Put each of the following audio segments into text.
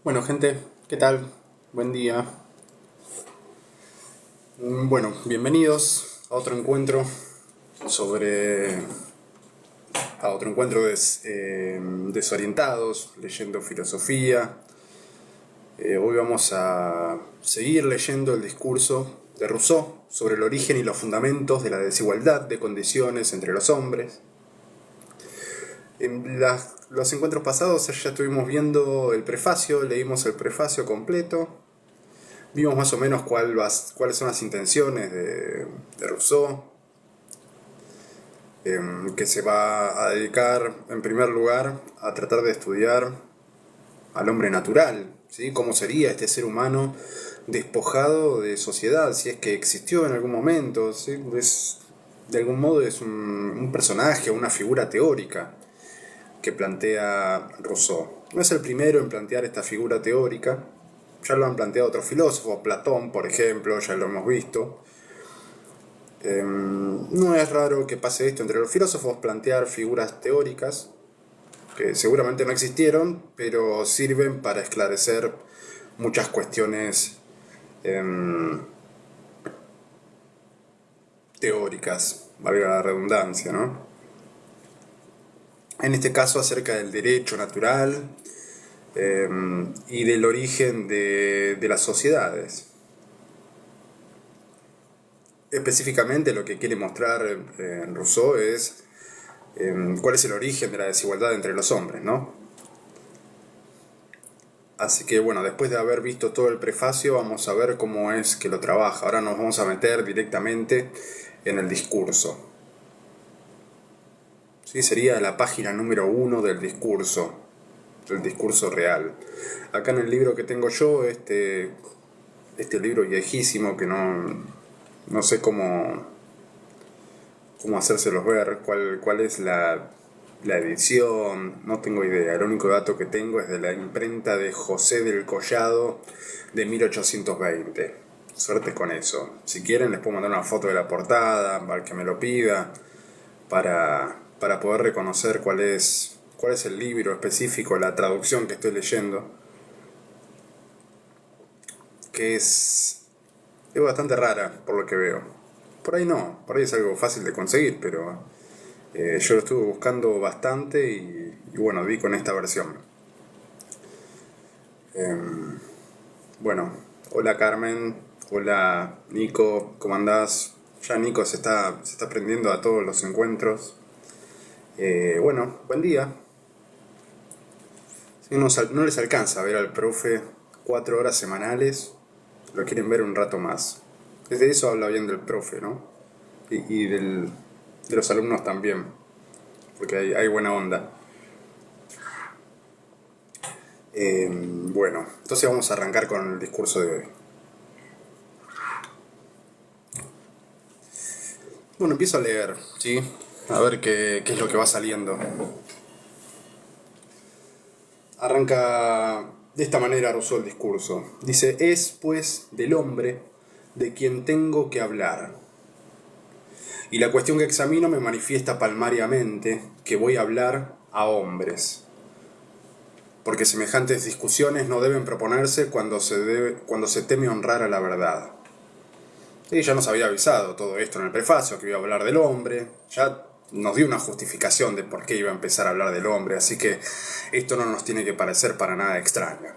Bueno, gente, ¿qué tal? Buen día. Bueno, bienvenidos a otro encuentro sobre... a otro encuentro desorientados, leyendo filosofía. Hoy vamos a seguir leyendo el discurso de Rousseau sobre el origen y los fundamentos de la desigualdad de condiciones entre los hombres. En los encuentros pasados ya estuvimos viendo el prefacio, leímos el prefacio completo. Vimos más o menos cuáles son las intenciones de Rousseau, que se va a dedicar en primer lugar a tratar de estudiar al hombre natural, ¿sí? Cómo sería este ser humano despojado de sociedad, si es que existió en algún momento, ¿sí? De algún modo es un personaje, una figura teórica que plantea Rousseau. No es el primero en plantear esta figura teórica. Ya lo han planteado otros filósofos, Platón, por ejemplo, ya lo hemos visto. No es raro que pase esto entre los filósofos, plantear figuras teóricas que seguramente no existieron, pero sirven para esclarecer muchas cuestiones teóricas, valga la redundancia, ¿no? En este caso acerca del derecho natural y del origen de las sociedades. Específicamente lo que quiere mostrar Rousseau es cuál es el origen de la desigualdad entre los hombres, ¿no? Así que bueno, después de haber visto todo el prefacio, vamos a ver cómo es que lo trabaja. Ahora nos vamos a meter directamente en el discurso. ¿Sí? Sería la página número 1 del discurso real. Acá en el libro que tengo yo, este libro viejísimo que no sé cómo hacérselos ver, cuál es la edición, no tengo idea. El único dato que tengo es de la imprenta de José del Collado de 1820. Suerte con eso. Si quieren les puedo mandar una foto de la portada al que me lo pida para poder reconocer cuál es el libro específico, la traducción que estoy leyendo, que es bastante rara por lo que veo. Por ahí no, por ahí es algo fácil de conseguir, pero yo lo estuve buscando bastante y bueno, di con esta versión. Bueno, hola Carmen, hola Nico, ¿cómo andás? Ya Nico se está prendiendo a todos los encuentros. Bueno, buen día. Si no les alcanza a ver al profe 4 horas semanales, lo quieren ver un rato más. Desde eso habla bien del profe, ¿no? Y de los alumnos también, porque hay buena onda. Bueno, entonces vamos a arrancar con el discurso de hoy. Bueno, empiezo a leer, ¿sí? A ver qué es lo que va saliendo. Arranca de esta manera Rousseau el discurso. Dice, es pues del hombre de quien tengo que hablar. Y la cuestión que examino me manifiesta palmariamente que voy a hablar a hombres. Porque semejantes discusiones no deben proponerse cuando se teme honrar a la verdad. Y ya nos había avisado todo esto en el prefacio, que iba a hablar del hombre. Ya nos dio una justificación de por qué iba a empezar a hablar del hombre, así que esto no nos tiene que parecer para nada extraño.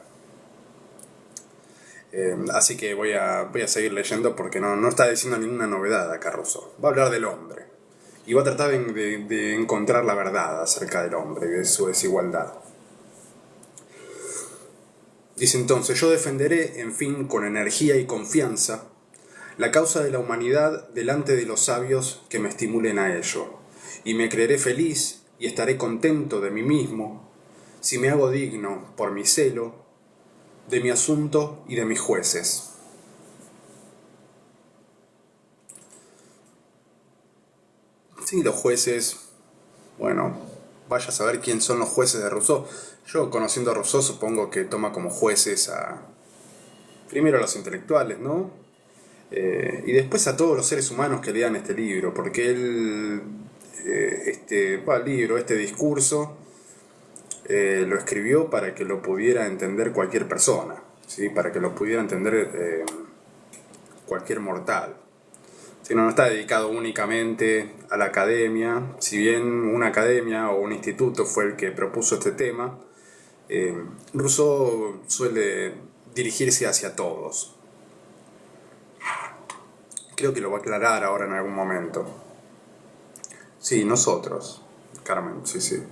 Así que voy a seguir leyendo porque no está diciendo ninguna novedad acá Rousseau. Va a hablar del hombre. Y va a tratar de encontrar la verdad acerca del hombre y de su desigualdad. Dice entonces, yo defenderé, en fin, con energía y confianza, la causa de la humanidad delante de los sabios que me estimulen a ello, y me creeré feliz y estaré contento de mí mismo, si me hago digno, por mi celo, de mi asunto y de mis jueces. Sí, los jueces, bueno, vaya a saber quién son los jueces de Rousseau. Yo, conociendo a Rousseau, supongo que toma como jueces primero a los intelectuales, ¿no? Y después a todos los seres humanos que lean este libro, porque él, este discurso, lo escribió para que lo pudiera entender cualquier persona, ¿sí? Para que lo pudiera entender cualquier mortal. Si no está dedicado únicamente a la academia, si bien una academia o un instituto fue el que propuso este tema, Rousseau suele dirigirse hacia todos. Creo que lo va a aclarar ahora en algún momento. Sí, nosotros, Carmen, sí.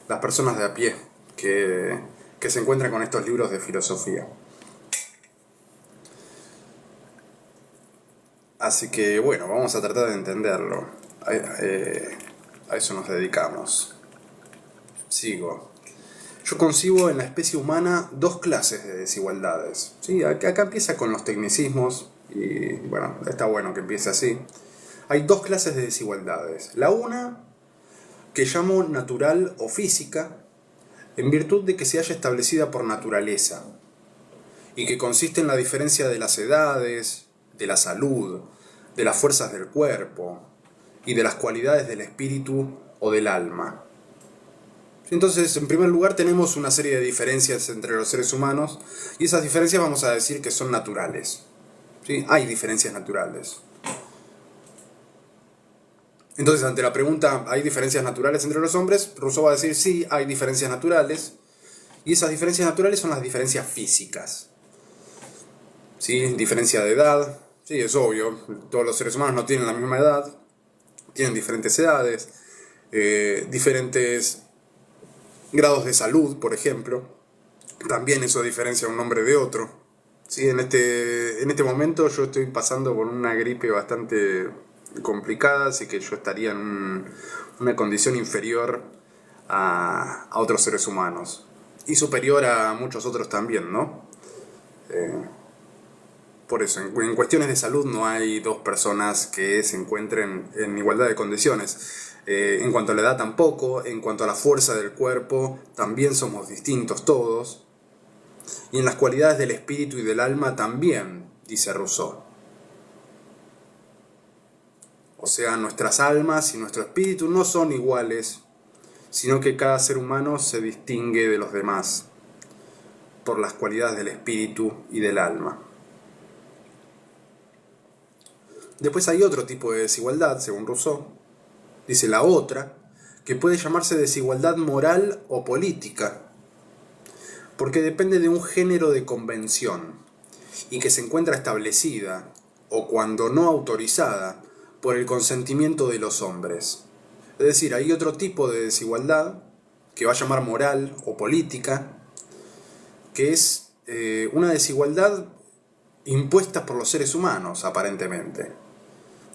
Las personas de a pie que se encuentran con estos libros de filosofía. Así que bueno, vamos a tratar de entenderlo. A eso nos dedicamos. Sigo. Yo concibo en la especie humana dos clases de desigualdades. ¿Sí? Acá empieza con los tecnicismos y bueno, está bueno que empiece así. Hay dos clases de desigualdades. La una, que llamo natural o física, en virtud de que se haya establecida por naturaleza, y que consiste en la diferencia de las edades, de la salud, de las fuerzas del cuerpo y de las cualidades del espíritu o del alma. Entonces, en primer lugar, tenemos una serie de diferencias entre los seres humanos, y esas diferencias vamos a decir que son naturales. ¿Sí? Hay diferencias naturales. Entonces, ante la pregunta, ¿hay diferencias naturales entre los hombres? Rousseau va a decir, sí, hay diferencias naturales, y esas diferencias naturales son las diferencias físicas. ¿Sí? Diferencia de edad, sí, es obvio, todos los seres humanos no tienen la misma edad, tienen diferentes edades, diferentes grados de salud, por ejemplo. También eso diferencia un hombre de otro. Sí, en este momento yo estoy pasando por una gripe bastante complicada, así que yo estaría en una condición inferior a otros seres humanos. Y superior a muchos otros también, ¿no? Por eso, en cuestiones de salud no hay dos personas que se encuentren en igualdad de condiciones. En cuanto a la edad tampoco, en cuanto a la fuerza del cuerpo, también somos distintos todos. Y en las cualidades del espíritu y del alma también, dice Rousseau. O sea, nuestras almas y nuestro espíritu no son iguales, sino que cada ser humano se distingue de los demás por las cualidades del espíritu y del alma. Después hay otro tipo de desigualdad, según Rousseau. Dice la otra, que puede llamarse desigualdad moral o política, porque depende de un género de convención, y que se encuentra establecida, o cuando no autorizada, por el consentimiento de los hombres. Es decir, hay otro tipo de desigualdad, que va a llamar moral o política, que es una desigualdad impuesta por los seres humanos, aparentemente.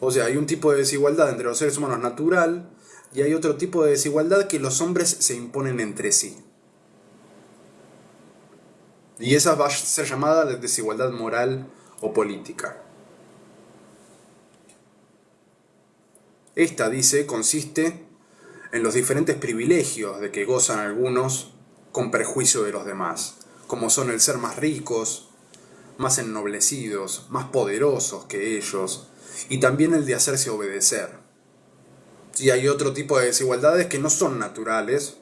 O sea, hay un tipo de desigualdad entre los seres humanos natural, y hay otro tipo de desigualdad que los hombres se imponen entre sí. Y esa va a ser llamada desigualdad moral o política. Esta, dice, consiste en los diferentes privilegios de que gozan algunos con perjuicio de los demás, como son el ser más ricos, más ennoblecidos, más poderosos que ellos, y también el de hacerse obedecer. Y hay otro tipo de desigualdades que no son naturales,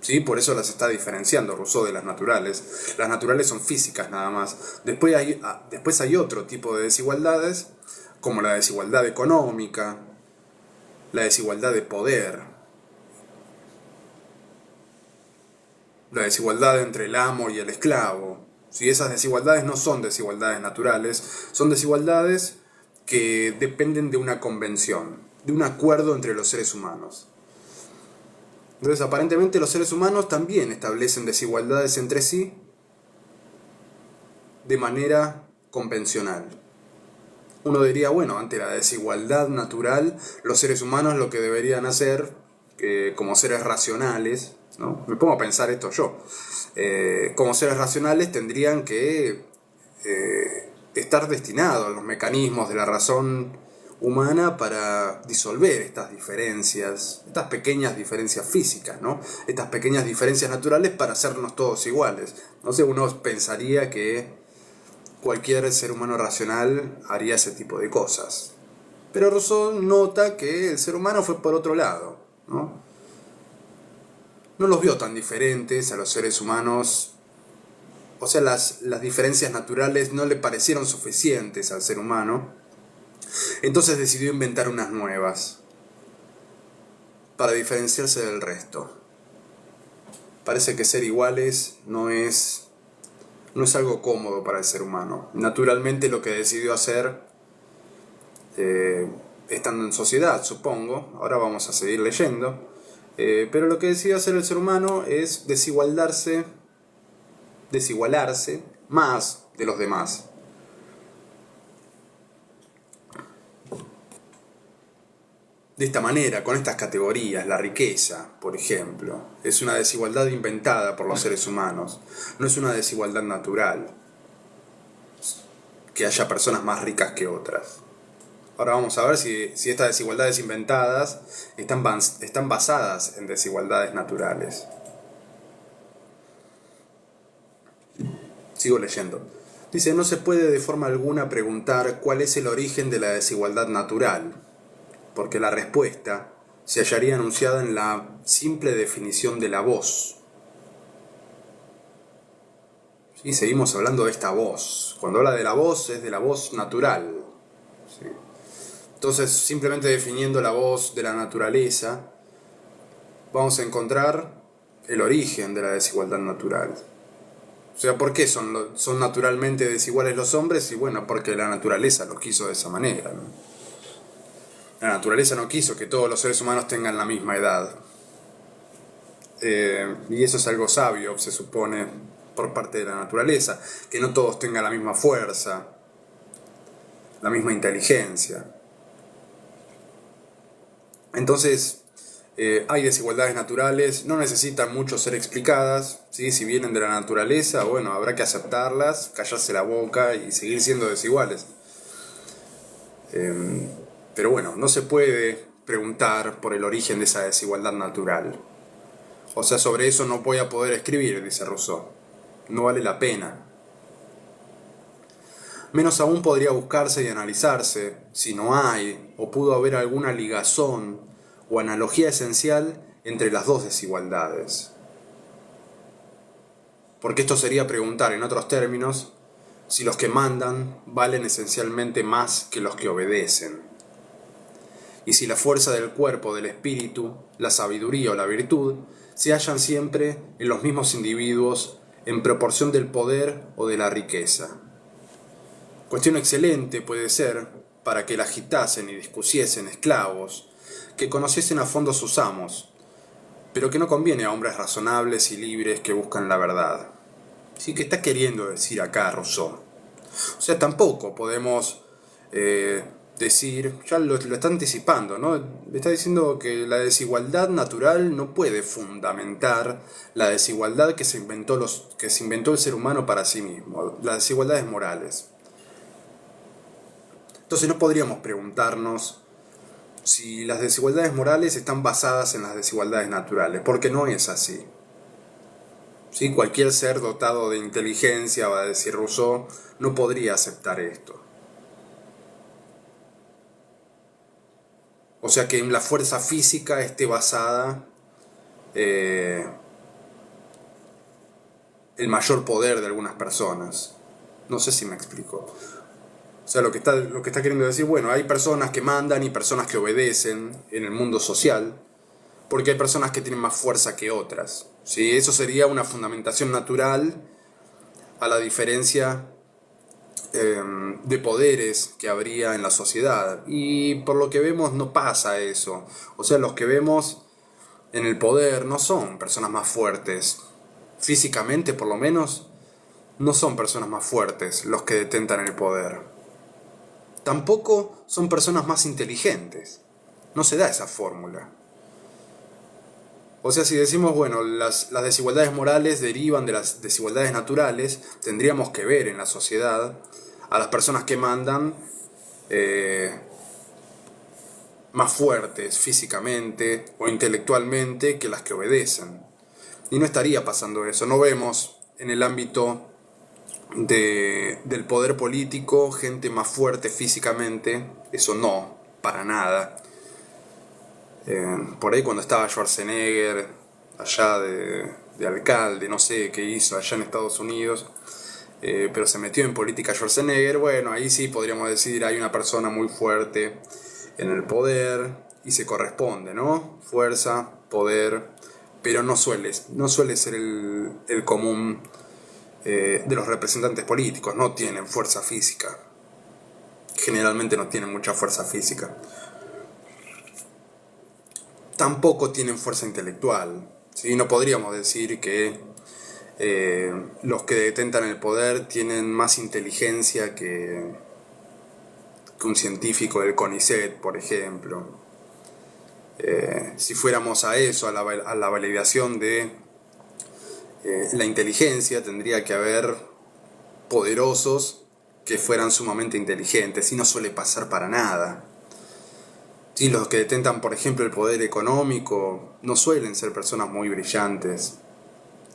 ¿sí? Por eso las está diferenciando Rousseau de las naturales. Las naturales son físicas nada más. Después hay otro tipo de desigualdades, como la desigualdad económica, la desigualdad de poder, la desigualdad entre el amo y el esclavo. Si esas desigualdades no son desigualdades naturales, son desigualdades que dependen de una convención, de un acuerdo entre los seres humanos. Entonces, aparentemente los seres humanos también establecen desigualdades entre sí de manera convencional. Uno diría, bueno, ante la desigualdad natural, los seres humanos lo que deberían hacer, como seres racionales, ¿no? Me pongo a pensar esto yo. Como seres racionales tendrían que estar destinados a los mecanismos de la razón humana para disolver estas diferencias, estas pequeñas diferencias físicas, ¿no? Estas pequeñas diferencias naturales para hacernos todos iguales. No sé, uno pensaría que cualquier ser humano racional haría ese tipo de cosas. Pero Rousseau nota que el ser humano fue por otro lado, ¿no? no los vio tan diferentes a los seres humanos. O sea, las diferencias naturales no le parecieron suficientes al ser humano. Entonces decidió inventar unas nuevas para diferenciarse del resto. Parece que ser iguales no es algo cómodo para el ser humano. Naturalmente lo que decidió hacer, estando en sociedad, supongo, ahora vamos a seguir leyendo, pero lo que decidió hacer el ser humano es desigualarse más de los demás. De esta manera, con estas categorías, la riqueza, por ejemplo, es una desigualdad inventada por los seres humanos, no es una desigualdad natural, que haya personas más ricas que otras. Ahora vamos a ver si estas desigualdades inventadas están basadas en desigualdades naturales. Sigo leyendo. Dice, no se puede de forma alguna preguntar cuál es el origen de la desigualdad natural, porque la respuesta se hallaría anunciada en la simple definición de la voz. Y seguimos hablando de esta voz. Cuando habla de la voz, es de la voz natural. ¿Sí? Entonces, simplemente definiendo la voz de la naturaleza, vamos a encontrar el origen de la desigualdad natural. O sea, ¿por qué son naturalmente desiguales los hombres? Y bueno, porque la naturaleza lo quiso de esa manera, ¿no? La naturaleza no quiso que todos los seres humanos tengan la misma edad. Y eso es algo sabio, se supone, por parte de la naturaleza. Que no todos tengan la misma fuerza, la misma inteligencia. Entonces, hay desigualdades naturales, no necesitan mucho ser explicadas, ¿sí? Si vienen de la naturaleza, bueno, habrá que aceptarlas, callarse la boca y seguir siendo desiguales. Pero bueno, no se puede preguntar por el origen de esa desigualdad natural. O sea, sobre eso no voy a poder escribir, dice Rousseau. No vale la pena. Menos aún podría buscarse y analizarse si no hay o pudo haber alguna ligazón o analogía esencial entre las dos desigualdades. Porque esto sería preguntar, en otros términos, si los que mandan valen esencialmente más que los que obedecen. Y si la fuerza del cuerpo, del espíritu, la sabiduría o la virtud se hallan siempre en los mismos individuos en proporción del poder o de la riqueza. Cuestión excelente puede ser para que la agitasen y discusiesen esclavos, que conociesen a fondo sus amos, pero que no conviene a hombres razonables y libres que buscan la verdad. ¿Sí? ¿Qué está queriendo decir acá Rousseau? O sea, tampoco podemos decir, ya lo está anticipando, ¿no? Le está diciendo que la desigualdad natural no puede fundamentar la desigualdad que se inventó el ser humano para sí mismo, las desigualdades morales. Entonces no podríamos preguntarnos si las desigualdades morales están basadas en las desigualdades naturales, porque no es así. ¿Sí? Cualquier ser dotado de inteligencia, va a decir Rousseau, no podría aceptar esto. O sea que en la fuerza física esté basada el mayor poder de algunas personas. No sé si me explico. O sea, lo que está queriendo decir, bueno, hay personas que mandan y personas que obedecen en el mundo social, porque hay personas que tienen más fuerza que otras. ¿Sí? Eso sería una fundamentación natural a la diferencia de poderes que habría en la sociedad. Y por lo que vemos no pasa eso. O sea, los que vemos en el poder no son personas más fuertes. Físicamente, por lo menos, no son personas más fuertes los que detentan el poder. Tampoco son personas más inteligentes. No se da esa fórmula. O sea, si decimos, bueno, las desigualdades morales derivan de las desigualdades naturales, tendríamos que ver en la sociedad a las personas que mandan más fuertes físicamente o intelectualmente que las que obedecen. Y no estaría pasando eso. No vemos en el ámbito del poder político gente más fuerte físicamente. Eso no, para nada. Por ahí cuando estaba Schwarzenegger allá de alcalde, no sé qué hizo allá en Estados Unidos, pero se metió en política Schwarzenegger. Bueno, ahí sí podríamos decir hay una persona muy fuerte en el poder y se corresponde, ¿no? Fuerza, poder, pero no suele ser el común de los representantes políticos. No tienen fuerza física, generalmente no tienen mucha fuerza física. Tampoco tienen fuerza intelectual, ¿sí? No podríamos decir que los que detentan el poder tienen más inteligencia que un científico del CONICET, por ejemplo. Si fuéramos a eso, a la validación de la inteligencia, tendría que haber poderosos que fueran sumamente inteligentes, y no suele pasar para nada. Sí, los que detentan, por ejemplo, el poder económico no suelen ser personas muy brillantes.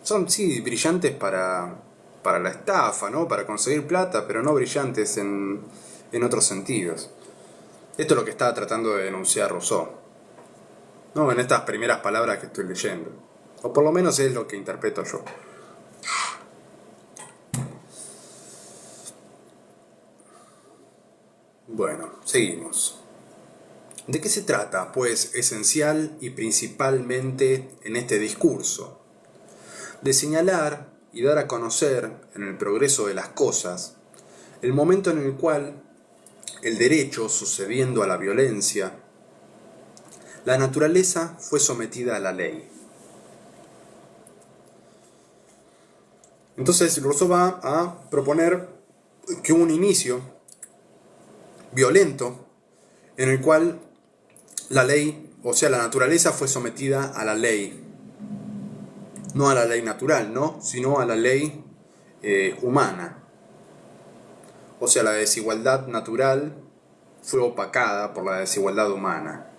Son, sí, brillantes para la estafa, ¿no? Para conseguir plata, pero no brillantes en otros sentidos. Esto es lo que estaba tratando de denunciar Rousseau, ¿no? En estas primeras palabras que estoy leyendo. O por lo menos es lo que interpreto yo. Bueno, seguimos. ¿De qué se trata, pues, esencial y principalmente en este discurso? De señalar y dar a conocer en el progreso de las cosas el momento en el cual el derecho sucediendo a la violencia, la naturaleza fue sometida a la ley. Entonces Rousseau va a proponer que hubo un inicio violento en el cual la ley, o sea, la naturaleza fue sometida a la ley. No a la ley natural, ¿no? Sino a la ley humana. O sea, la desigualdad natural fue opacada por la desigualdad humana.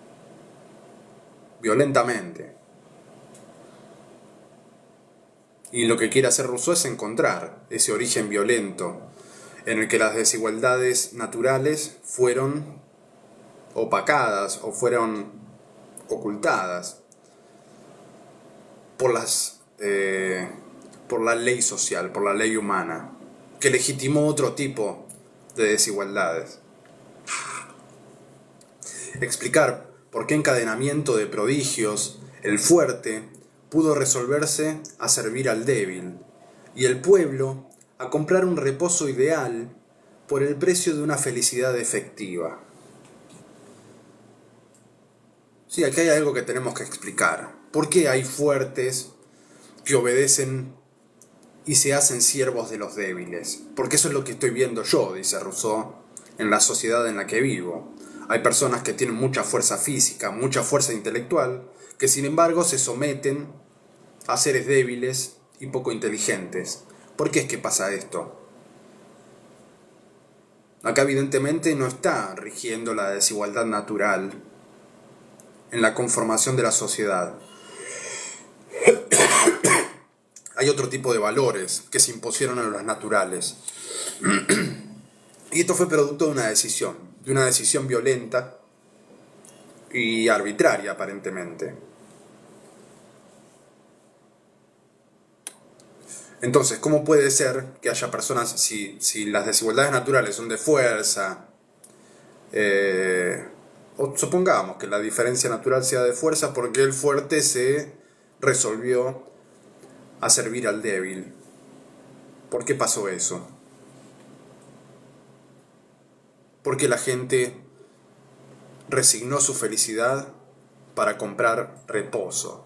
Violentamente. Y lo que quiere hacer Rousseau es encontrar ese origen violento en el que las desigualdades naturales fueron opacadas o fueron ocultadas por la ley social, por la ley humana, que legitimó otro tipo de desigualdades. Explicar por qué encadenamiento de prodigios el fuerte pudo resolverse a servir al débil, y el pueblo a comprar un reposo ideal por el precio de una felicidad efectiva. Sí, aquí hay algo que tenemos que explicar. ¿Por qué hay fuertes que obedecen y se hacen siervos de los débiles? Porque eso es lo que estoy viendo yo, dice Rousseau, en la sociedad en la que vivo. Hay personas que tienen mucha fuerza física, mucha fuerza intelectual, que sin embargo se someten a seres débiles y poco inteligentes. ¿Por qué es que pasa esto? Acá evidentemente no está rigiendo la desigualdad natural en la conformación de la sociedad. Hay otro tipo de valores que se impusieron a los naturales. Y esto fue producto de una decisión violenta y arbitraria aparentemente. Entonces, ¿cómo puede ser que haya personas, si las desigualdades naturales son de fuerza, o supongamos que la diferencia natural sea de fuerza, porque el fuerte se resolvió a servir al débil? ¿Por qué pasó eso? Porque la gente resignó su felicidad para comprar reposo.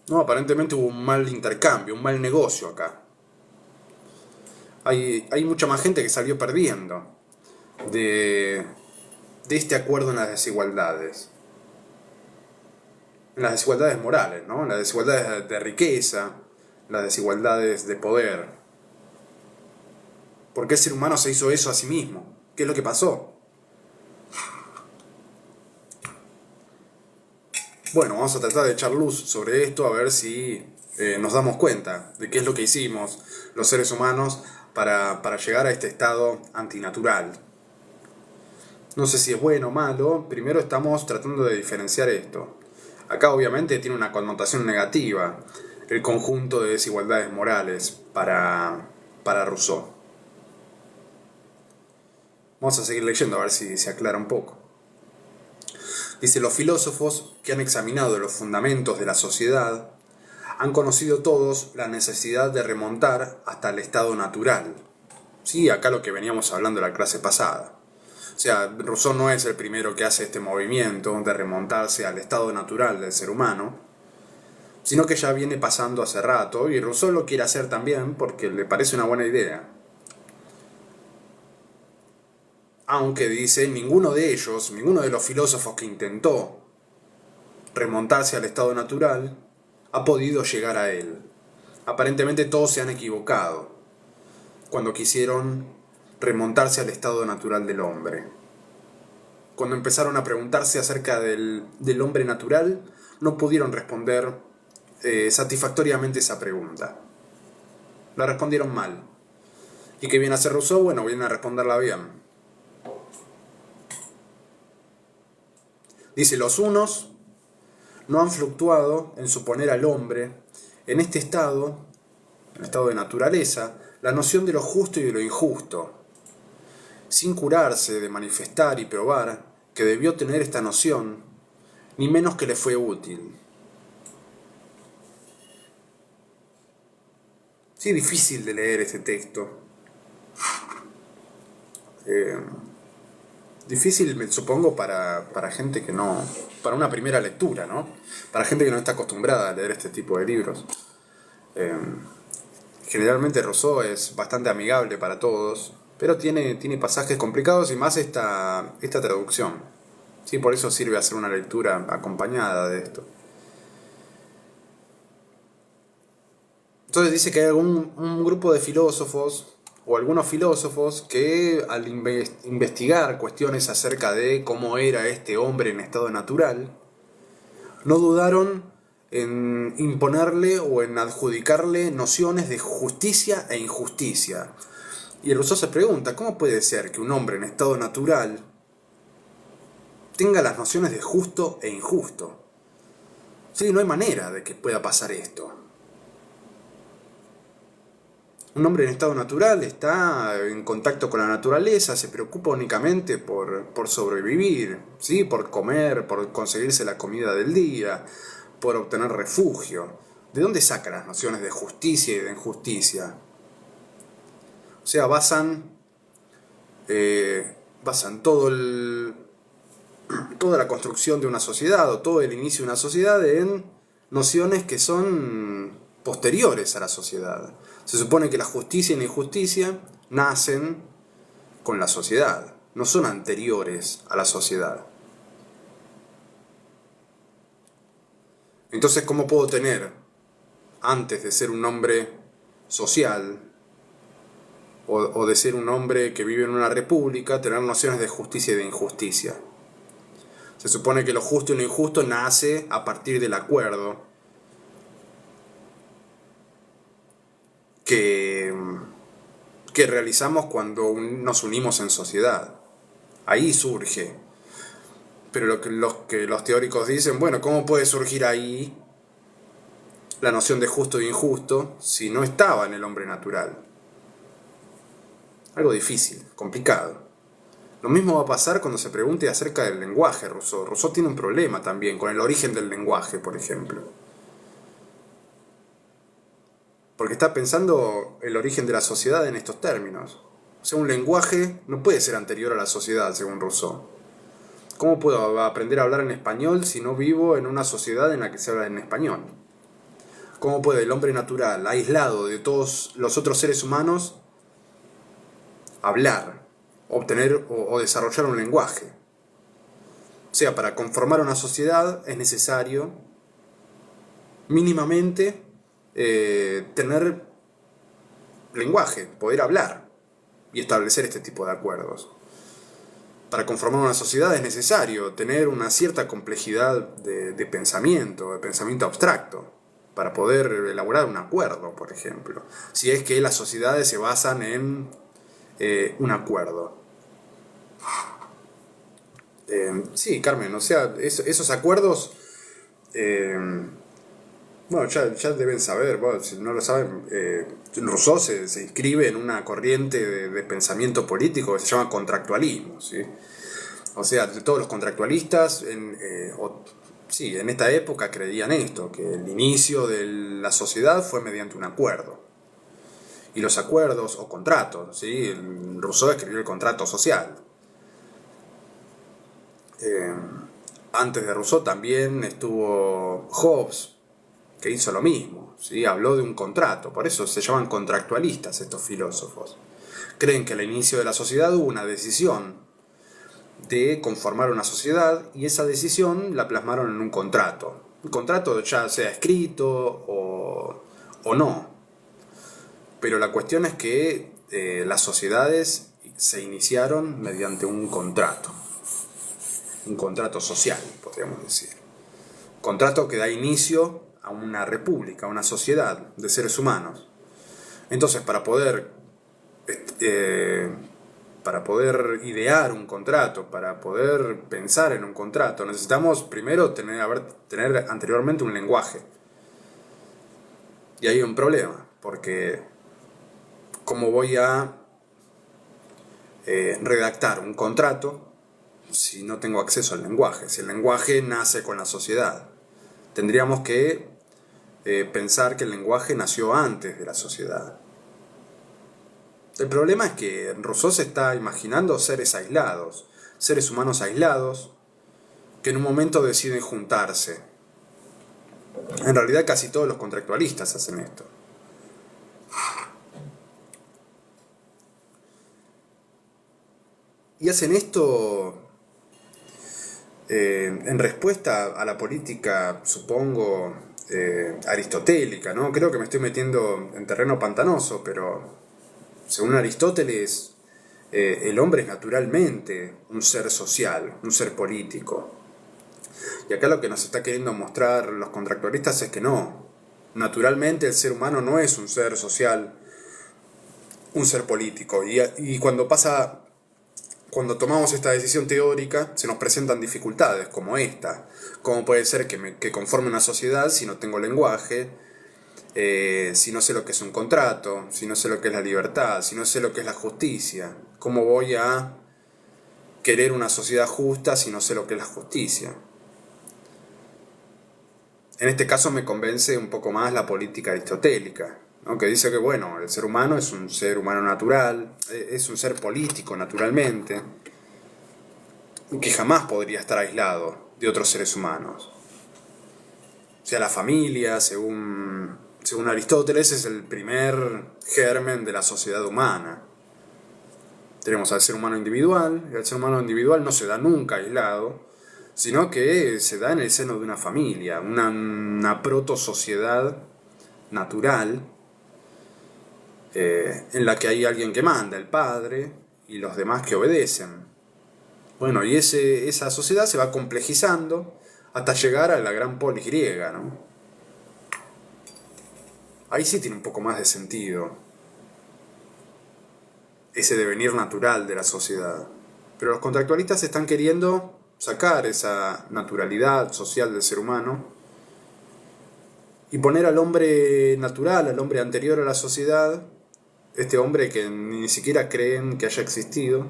No, aparentemente hubo un mal intercambio, un mal negocio acá. Hay mucha más gente que salió perdiendo de este acuerdo en las desigualdades. En las desigualdades morales, ¿no? En las desigualdades de riqueza, las desigualdades de poder. ¿Por qué el ser humano se hizo eso a sí mismo? ¿Qué es lo que pasó? Bueno, vamos a tratar de echar luz sobre esto, a ver si nos damos cuenta de qué es lo que hicimos los seres humanos para llegar a este estado antinatural. No sé si es bueno o malo, primero estamos tratando de diferenciar esto. Acá obviamente tiene una connotación negativa, el conjunto de desigualdades morales para Rousseau. Vamos a seguir leyendo a ver si se aclara un poco. Dice, los filósofos que han examinado los fundamentos de la sociedad han conocido todos la necesidad de remontar hasta el estado natural. Sí, acá lo que veníamos hablando en la clase pasada. O sea, Rousseau no es el primero que hace este movimiento de remontarse al estado natural del ser humano, sino que ya viene pasando hace rato, y Rousseau lo quiere hacer también porque le parece una buena idea. Aunque dice, ninguno de ellos, ninguno de los filósofos que intentó remontarse al estado natural, ha podido llegar a él. Aparentemente todos se han equivocado cuando quisieron remontarse al estado natural del hombre. Cuando empezaron a preguntarse acerca del hombre natural, no pudieron responder satisfactoriamente esa pregunta. La respondieron mal. ¿Y qué viene a hacer Rousseau? Bueno, viene a responderla bien. Dice, los unos no han fluctuado en suponer al hombre en este estado, en estado de naturaleza, la noción de lo justo y de lo injusto, sin curarse de manifestar y probar que debió tener esta noción, ni menos que le fue útil. Sí, difícil de leer este texto. Difícil, supongo, para gente que no... para una primera lectura, ¿no? Para gente que no está acostumbrada a leer este tipo de libros. Generalmente Rousseau es bastante amigable para todos, pero tiene pasajes complicados y más esta traducción. Sí, por eso sirve hacer una lectura acompañada de esto. Entonces dice que hay un grupo de filósofos, o algunos filósofos, que al investigar cuestiones acerca de cómo era este hombre en estado natural, no dudaron en imponerle o en adjudicarle nociones de justicia e injusticia. Y el Rousseau se pregunta, ¿cómo puede ser que un hombre en estado natural tenga las nociones de justo e injusto? Sí, no hay manera de que pueda pasar esto. Un hombre en estado natural está en contacto con la naturaleza, se preocupa únicamente por sobrevivir, ¿sí? Por comer, por conseguirse la comida del día, por obtener refugio. ¿De dónde saca las nociones de justicia y de injusticia? O sea, basan toda la construcción de una sociedad o todo el inicio de una sociedad en nociones que son posteriores a la sociedad. Se supone que la justicia y la injusticia nacen con la sociedad, no son anteriores a la sociedad. Entonces, ¿cómo puedo tener, antes de ser un hombre social, o de ser un hombre que vive en una república, tener nociones de justicia y de injusticia? Se supone que lo justo y lo injusto nace a partir del acuerdo que realizamos cuando nos unimos en sociedad. Ahí surge. Pero los teóricos dicen, bueno, ¿cómo puede surgir ahí la noción de justo e injusto si no estaba en el hombre natural? Algo difícil, complicado. Lo mismo va a pasar cuando se pregunte acerca del lenguaje, Rousseau. Rousseau tiene un problema también con el origen del lenguaje, por ejemplo. Porque está pensando el origen de la sociedad en estos términos. O sea, un lenguaje no puede ser anterior a la sociedad, según Rousseau. ¿Cómo puedo aprender a hablar en español si no vivo en una sociedad en la que se habla en español? ¿Cómo puede el hombre natural, aislado de todos los otros seres humanos, hablar, obtener o desarrollar un lenguaje? O sea, para conformar una sociedad es necesario mínimamente tener lenguaje, poder hablar y establecer este tipo de acuerdos. Para conformar una sociedad es necesario tener una cierta complejidad de pensamiento abstracto, para poder elaborar un acuerdo, por ejemplo, si es que las sociedades se basan en un acuerdo. Sí, Carmen, o sea, esos acuerdos, eh, bueno, ya deben saber, bueno, si no lo saben, Rousseau se inscribe en una corriente de pensamiento político que se llama contractualismo, ¿sí? O sea, todos los contractualistas, sí, en esta época creían esto, que el inicio de la sociedad fue mediante un acuerdo. Y los acuerdos o contratos, ¿sí? Rousseau escribió el contrato social. Eh, Antes de Rousseau también estuvo Hobbes, que hizo lo mismo, ¿sí? Habló de un contrato, por eso se llaman contractualistas estos filósofos. Creen que al inicio de la sociedad hubo una decisión de conformar una sociedad y esa decisión la plasmaron en un contrato. Un contrato ya sea escrito o no, pero la cuestión es que las sociedades se iniciaron mediante un contrato social, podríamos decir. Contrato que da inicio a una república, a una sociedad de seres humanos. Entonces, para poder idear un contrato, para poder pensar en un contrato, necesitamos primero tener anteriormente un lenguaje. Y hay un problema, porque ¿cómo voy a redactar un contrato si no tengo acceso al lenguaje? Si el lenguaje nace con la sociedad. Tendríamos que pensar que el lenguaje nació antes de la sociedad. El problema es que Rousseau se está imaginando seres aislados, seres humanos aislados, que en un momento deciden juntarse. En realidad casi todos los contractualistas hacen esto. Y hacen esto en respuesta a la política, supongo, aristotélica, ¿no? Creo que me estoy metiendo en terreno pantanoso, pero según Aristóteles, el hombre es naturalmente un ser social, un ser político. Y acá lo que nos está queriendo mostrar los contractualistas es que no. Naturalmente el ser humano no es un ser social, un ser político. Y cuando tomamos esta decisión teórica, se nos presentan dificultades como esta. ¿Cómo puede ser que conforme una sociedad si no tengo lenguaje? Si no sé lo que es un contrato, si no sé lo que es la libertad, si no sé lo que es la justicia, ¿cómo voy a querer una sociedad justa si no sé lo que es la justicia? En este caso me convence un poco más la política aristotélica, ¿no? Que dice que bueno, el ser humano es un ser humano natural, es un ser político naturalmente, que jamás podría estar aislado de otros seres humanos. O sea, la familia, según Aristóteles, es el primer germen de la sociedad humana. Tenemos al ser humano individual, y el ser humano individual no se da nunca aislado, sino que se da en el seno de una familia, una proto-sociedad natural, en la que hay alguien que manda, el padre, y los demás que obedecen. Bueno, y esa sociedad se va complejizando hasta llegar a la gran polis griega, ¿no? Ahí sí tiene un poco más de sentido ese devenir natural de la sociedad. Pero los contractualistas están queriendo sacar esa naturalidad social del ser humano y poner al hombre natural, al hombre anterior a la sociedad, este hombre que ni siquiera creen que haya existido,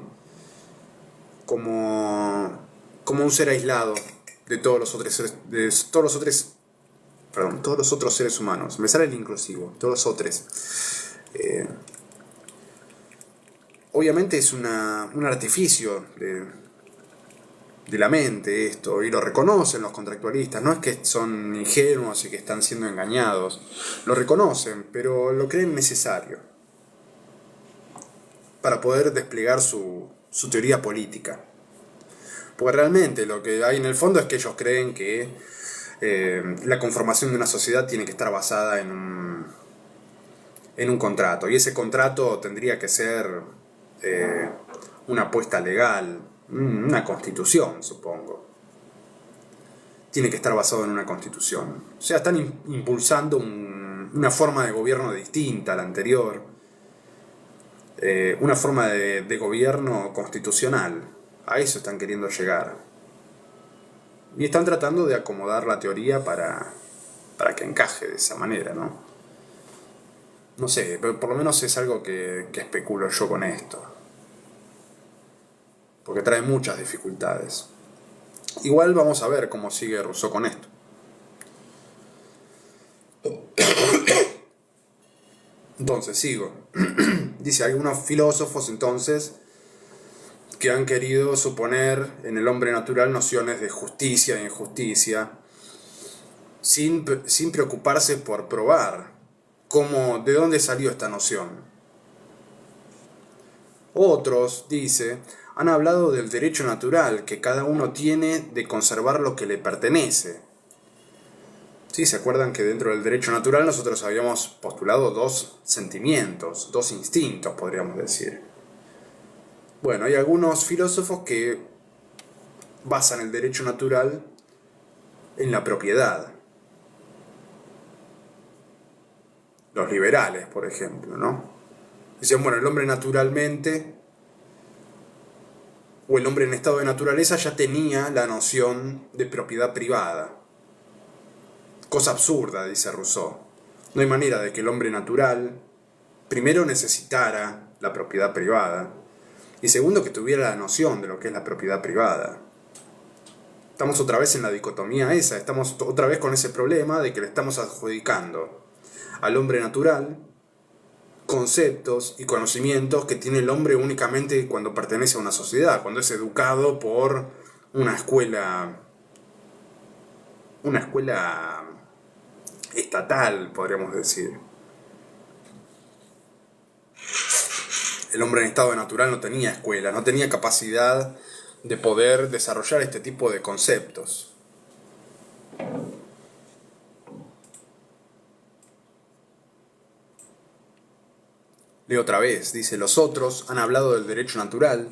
como un ser aislado de todos los otros seres humanos. Me sale el inclusivo, todos los otros. Obviamente es un artificio de la mente esto, y lo reconocen los contractualistas. No es que son ingenuos y que están siendo engañados, lo reconocen, pero lo creen necesario para poder desplegar su teoría política. Porque realmente lo que hay en el fondo es que ellos creen que la conformación de una sociedad tiene que estar basada en un contrato, y ese contrato tendría que ser una apuesta legal, una constitución, supongo. Tiene que estar basado en una constitución. O sea, están impulsando una forma de gobierno distinta a la anterior, una forma de gobierno constitucional. A eso están queriendo llegar. Y están tratando de acomodar la teoría para que encaje de esa manera, ¿no? No sé, pero por lo menos es algo que especulo yo con esto. Porque trae muchas dificultades. Igual vamos a ver cómo sigue Rousseau con esto. Entonces, sigo. Dice, algunos filósofos entonces que han querido suponer en el hombre natural nociones de justicia e injusticia sin preocuparse por probar de dónde salió esta noción. Otros, dice, han hablado del derecho natural que cada uno tiene de conservar lo que le pertenece. Sí, ¿se acuerdan que dentro del derecho natural nosotros habíamos postulado dos sentimientos, dos instintos, podríamos decir? Bueno, hay algunos filósofos que basan el derecho natural en la propiedad. Los liberales, por ejemplo, ¿no? Dicen, bueno, el hombre naturalmente, o el hombre en estado de naturaleza ya tenía la noción de propiedad privada. Cosa absurda, dice Rousseau. No hay manera de que el hombre natural, primero, necesitara la propiedad privada, y segundo, que tuviera la noción de lo que es la propiedad privada. Estamos otra vez en la dicotomía esa, estamos otra vez con ese problema de que le estamos adjudicando al hombre natural conceptos y conocimientos que tiene el hombre únicamente cuando pertenece a una sociedad, cuando es educado por una escuela estatal, podríamos decir. El hombre en estado natural no tenía escuela, no tenía capacidad de poder desarrollar este tipo de conceptos. Leo otra vez, dice, los otros han hablado del derecho natural,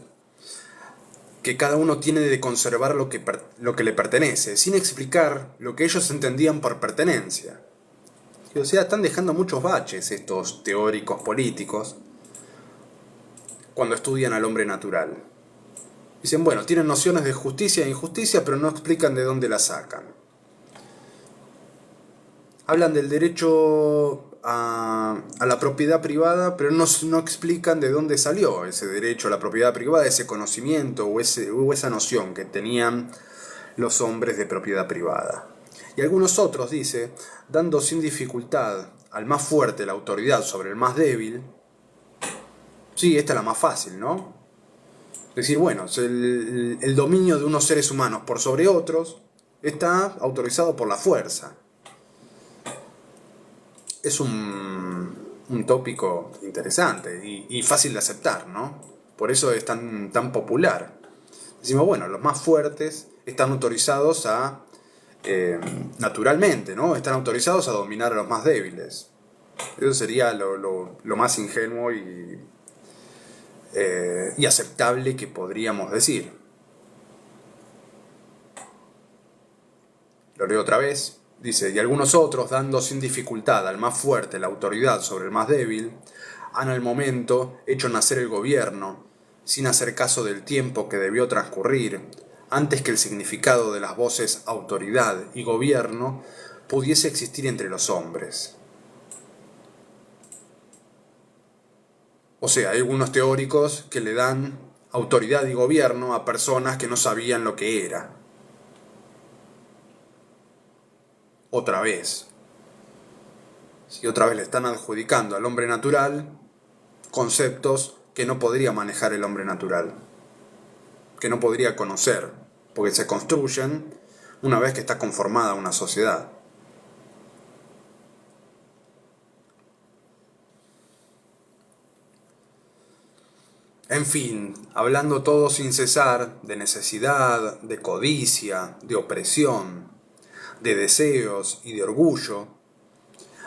que cada uno tiene de conservar lo que le pertenece, sin explicar lo que ellos entendían por pertenencia. O sea, están dejando muchos baches estos teóricos políticos cuando estudian al hombre natural. Dicen, bueno, tienen nociones de justicia e injusticia, pero no explican de dónde la sacan. Hablan del derecho a la propiedad privada, pero no explican de dónde salió ese derecho a la propiedad privada, ese conocimiento o esa noción que tenían los hombres de propiedad privada. Y algunos otros, dice, dando sin dificultad al más fuerte la autoridad sobre el más débil. Sí, esta es la más fácil, ¿no? Es decir, bueno, el dominio de unos seres humanos por sobre otros está autorizado por la fuerza. Es un tópico interesante y fácil de aceptar, ¿no? Por eso es tan popular. Decimos, bueno, los más fuertes están autorizados naturalmente, ¿no? Están autorizados a dominar a los más débiles. Eso sería lo más ingenuo y aceptable que podríamos decir. Lo leo otra vez. Dice, y algunos otros, dando sin dificultad al más fuerte la autoridad sobre el más débil, han al momento hecho nacer el gobierno, sin hacer caso del tiempo que debió transcurrir, antes que el significado de las voces autoridad y gobierno pudiese existir entre los hombres. O sea, hay algunos teóricos que le dan autoridad y gobierno a personas que no sabían lo que era. Otra vez. Si otra vez le están adjudicando al hombre natural conceptos que no podría manejar el hombre natural, que no podría conocer, porque se construyen una vez que está conformada una sociedad. En fin, hablando todo sin cesar de necesidad, de codicia, de opresión, de deseos y de orgullo,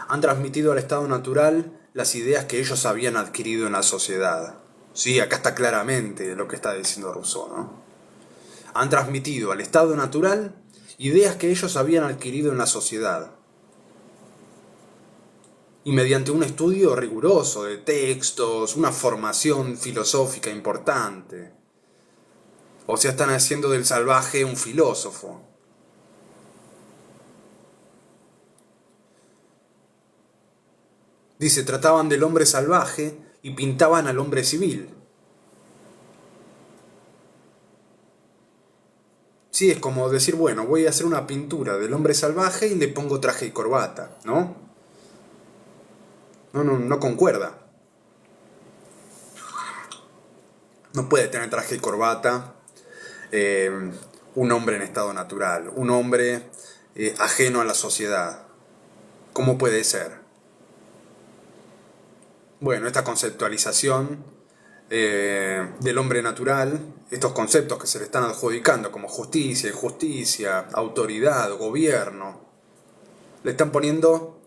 han transmitido al estado natural las ideas que ellos habían adquirido en la sociedad. Sí, acá está claramente lo que está diciendo Rousseau, ¿no? Han transmitido al estado natural ideas que ellos habían adquirido en la sociedad. Y mediante un estudio riguroso de textos, una formación filosófica importante. O sea, están haciendo del salvaje un filósofo. Dice, trataban del hombre salvaje y pintaban al hombre civil. Sí, es como decir, bueno, voy a hacer una pintura del hombre salvaje y le pongo traje y corbata, ¿no? No concuerda. No puede tener traje y corbata eh, un hombre en estado natural, un hombre ajeno a la sociedad. ¿Cómo puede ser? Bueno, esta conceptualización del hombre natural, estos conceptos que se le están adjudicando como justicia, injusticia, autoridad, gobierno, le están poniendo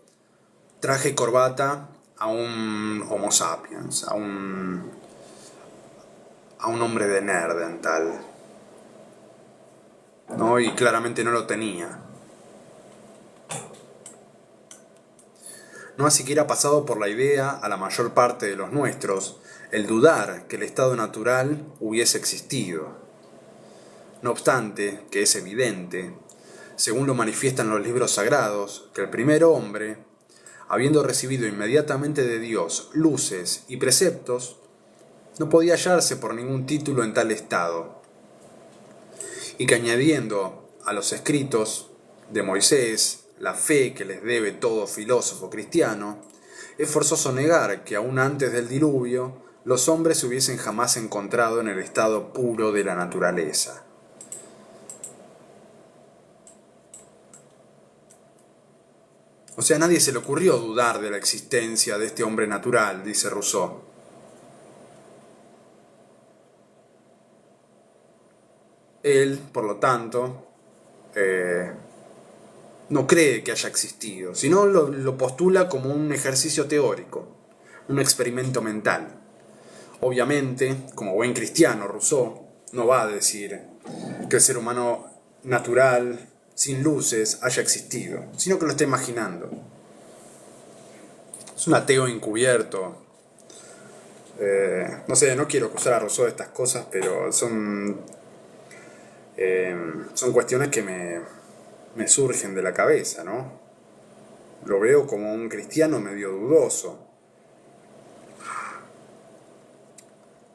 traje y corbata a un Homo sapiens, a un hombre de Neandertal, ¿no? Y claramente no lo tenía. No ha siquiera pasado por la idea a la mayor parte de los nuestros el dudar que el estado natural hubiese existido. No obstante, que es evidente, según lo manifiestan los libros sagrados, que el primer hombre, habiendo recibido inmediatamente de Dios luces y preceptos, no podía hallarse por ningún título en tal estado, y que añadiendo a los escritos de Moisés la fe que les debe todo filósofo cristiano, es forzoso negar que aún antes del diluvio los hombres se hubiesen jamás encontrado en el estado puro de la naturaleza. O sea, a nadie se le ocurrió dudar de la existencia de este hombre natural, dice Rousseau. Él, por lo tanto, no cree que haya existido, sino lo postula como un ejercicio teórico, un experimento mental. Obviamente, como buen cristiano, Rousseau no va a decir que el ser humano natural, sin luces, haya existido, sino que lo está imaginando. Es un ateo encubierto. No sé, no quiero acusar a Rousseau de estas cosas, pero son cuestiones que me surgen de la cabeza, ¿no? Lo veo como un cristiano medio dudoso.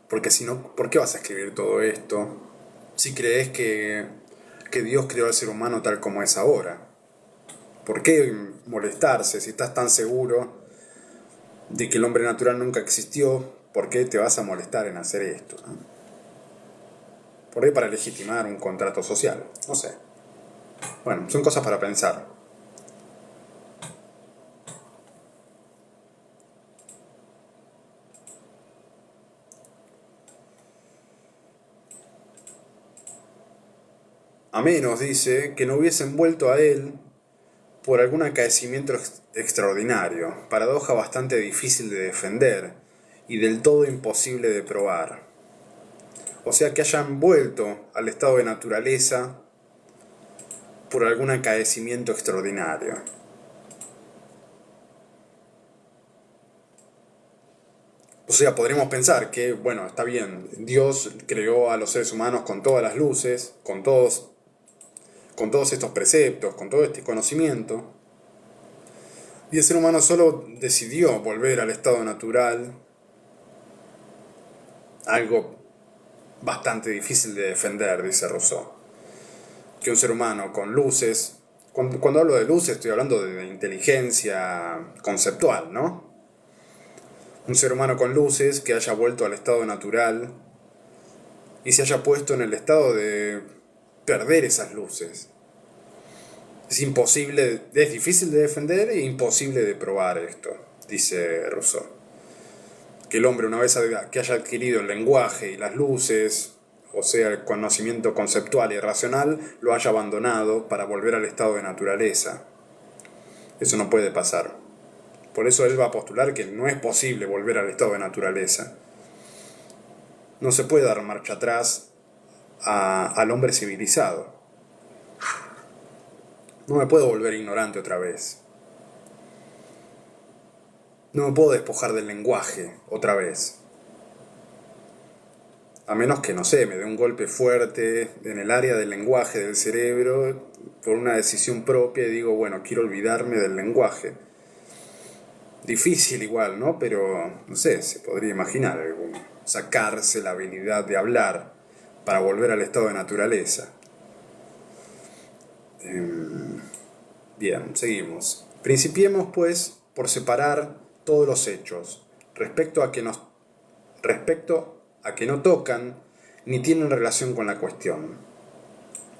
Porque si no, ¿por qué vas a escribir todo esto si crees que Dios creó al ser humano tal como es ahora? ¿Por qué molestarse si estás tan seguro de que el hombre natural nunca existió? ¿Por qué te vas a molestar en hacer esto, ¿no? Por ahí para legitimar un contrato social, no sé. Bueno, son cosas para pensar. A menos, dice, que no hubiesen vuelto a él por algún acaecimiento extraordinario, paradoja bastante difícil de defender y del todo imposible de probar. O sea, que hayan vuelto al estado de naturaleza por algún acaecimiento extraordinario. O sea, podríamos pensar que, bueno, está bien, Dios creó a los seres humanos con todas las luces, con todos estos preceptos, con todo este conocimiento, y el ser humano solo decidió volver al estado natural, algo bastante difícil de defender, dice Rousseau. Que un ser humano con luces, cuando hablo de luces estoy hablando de inteligencia conceptual, ¿no? Un ser humano con luces que haya vuelto al estado natural y se haya puesto en el estado de perder esas luces. Es imposible, es difícil de defender e imposible de probar esto, dice Rousseau. Que el hombre, una vez que haya adquirido el lenguaje y las luces, o sea, el conocimiento conceptual y racional, lo haya abandonado para volver al estado de naturaleza. Eso no puede pasar. Por eso él va a postular que no es posible volver al estado de naturaleza. No se puede dar marcha atrás al hombre civilizado. No me puedo volver ignorante otra vez. No me puedo despojar del lenguaje otra vez. A menos que, no sé, me dé un golpe fuerte en el área del lenguaje del cerebro por una decisión propia y digo, bueno, quiero olvidarme del lenguaje. Difícil igual, ¿no? Pero, no sé, se podría imaginar sacarse la habilidad de hablar para volver al estado de naturaleza. Bien, seguimos. Principiemos, pues, por separar todos los hechos respecto a que no tocan ni tienen relación con la cuestión.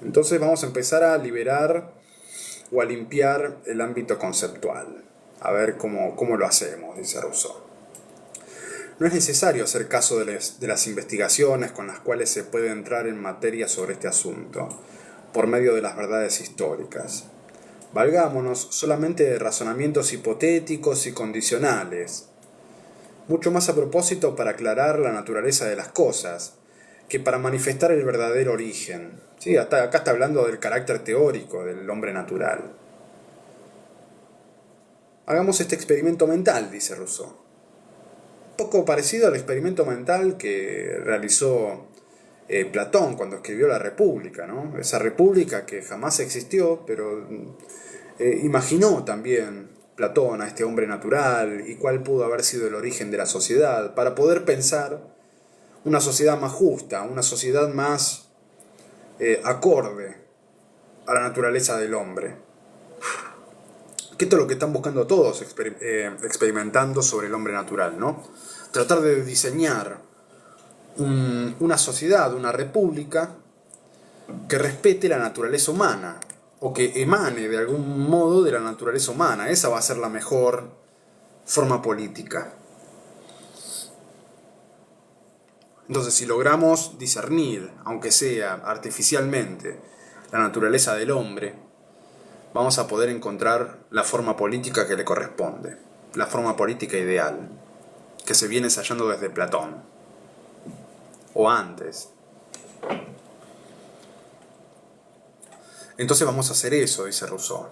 Entonces vamos a empezar a liberar o a limpiar el ámbito conceptual. A ver cómo lo hacemos, dice Rousseau. No es necesario hacer caso de las investigaciones con las cuales se puede entrar en materia sobre este asunto, por medio de las verdades históricas. Valgámonos solamente de razonamientos hipotéticos y condicionales, mucho más a propósito para aclarar la naturaleza de las cosas, que para manifestar el verdadero origen. Sí, acá está hablando del carácter teórico del hombre natural. Hagamos este experimento mental, dice Rousseau. Un poco parecido al experimento mental que realizó Platón cuando escribió la República, ¿no? Esa república que jamás existió, pero imaginó también Platón a este hombre natural y cuál pudo haber sido el origen de la sociedad, para poder pensar una sociedad más justa, una sociedad más acorde a la naturaleza del hombre. Que esto es lo que están buscando todos experimentando sobre el hombre natural, ¿no? Tratar de diseñar una sociedad, una república que respete la naturaleza humana, o que emane de algún modo de la naturaleza humana. Esa va a ser la mejor forma política. Entonces, si logramos discernir, aunque sea artificialmente, la naturaleza del hombre, vamos a poder encontrar la forma política que le corresponde, la forma política ideal, que se viene ensayando desde Platón, o antes. Entonces vamos a hacer eso, dice Rousseau.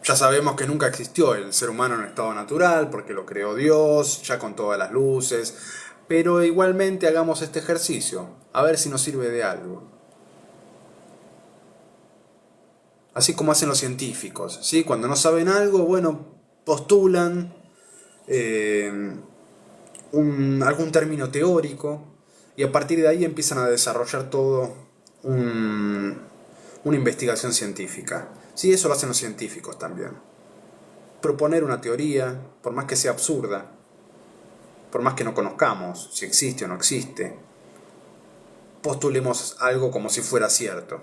Ya sabemos que nunca existió el ser humano en estado natural, porque lo creó Dios, ya con todas las luces, pero igualmente hagamos este ejercicio, a ver si nos sirve de algo. Así como hacen los científicos, ¿sí? Cuando no saben algo, bueno, postulan algún término teórico y a partir de ahí empiezan a desarrollar todo una investigación científica. Sí, eso lo hacen los científicos también. Proponer una teoría, por más que sea absurda, por más que no conozcamos si existe o no existe, postulemos algo como si fuera cierto,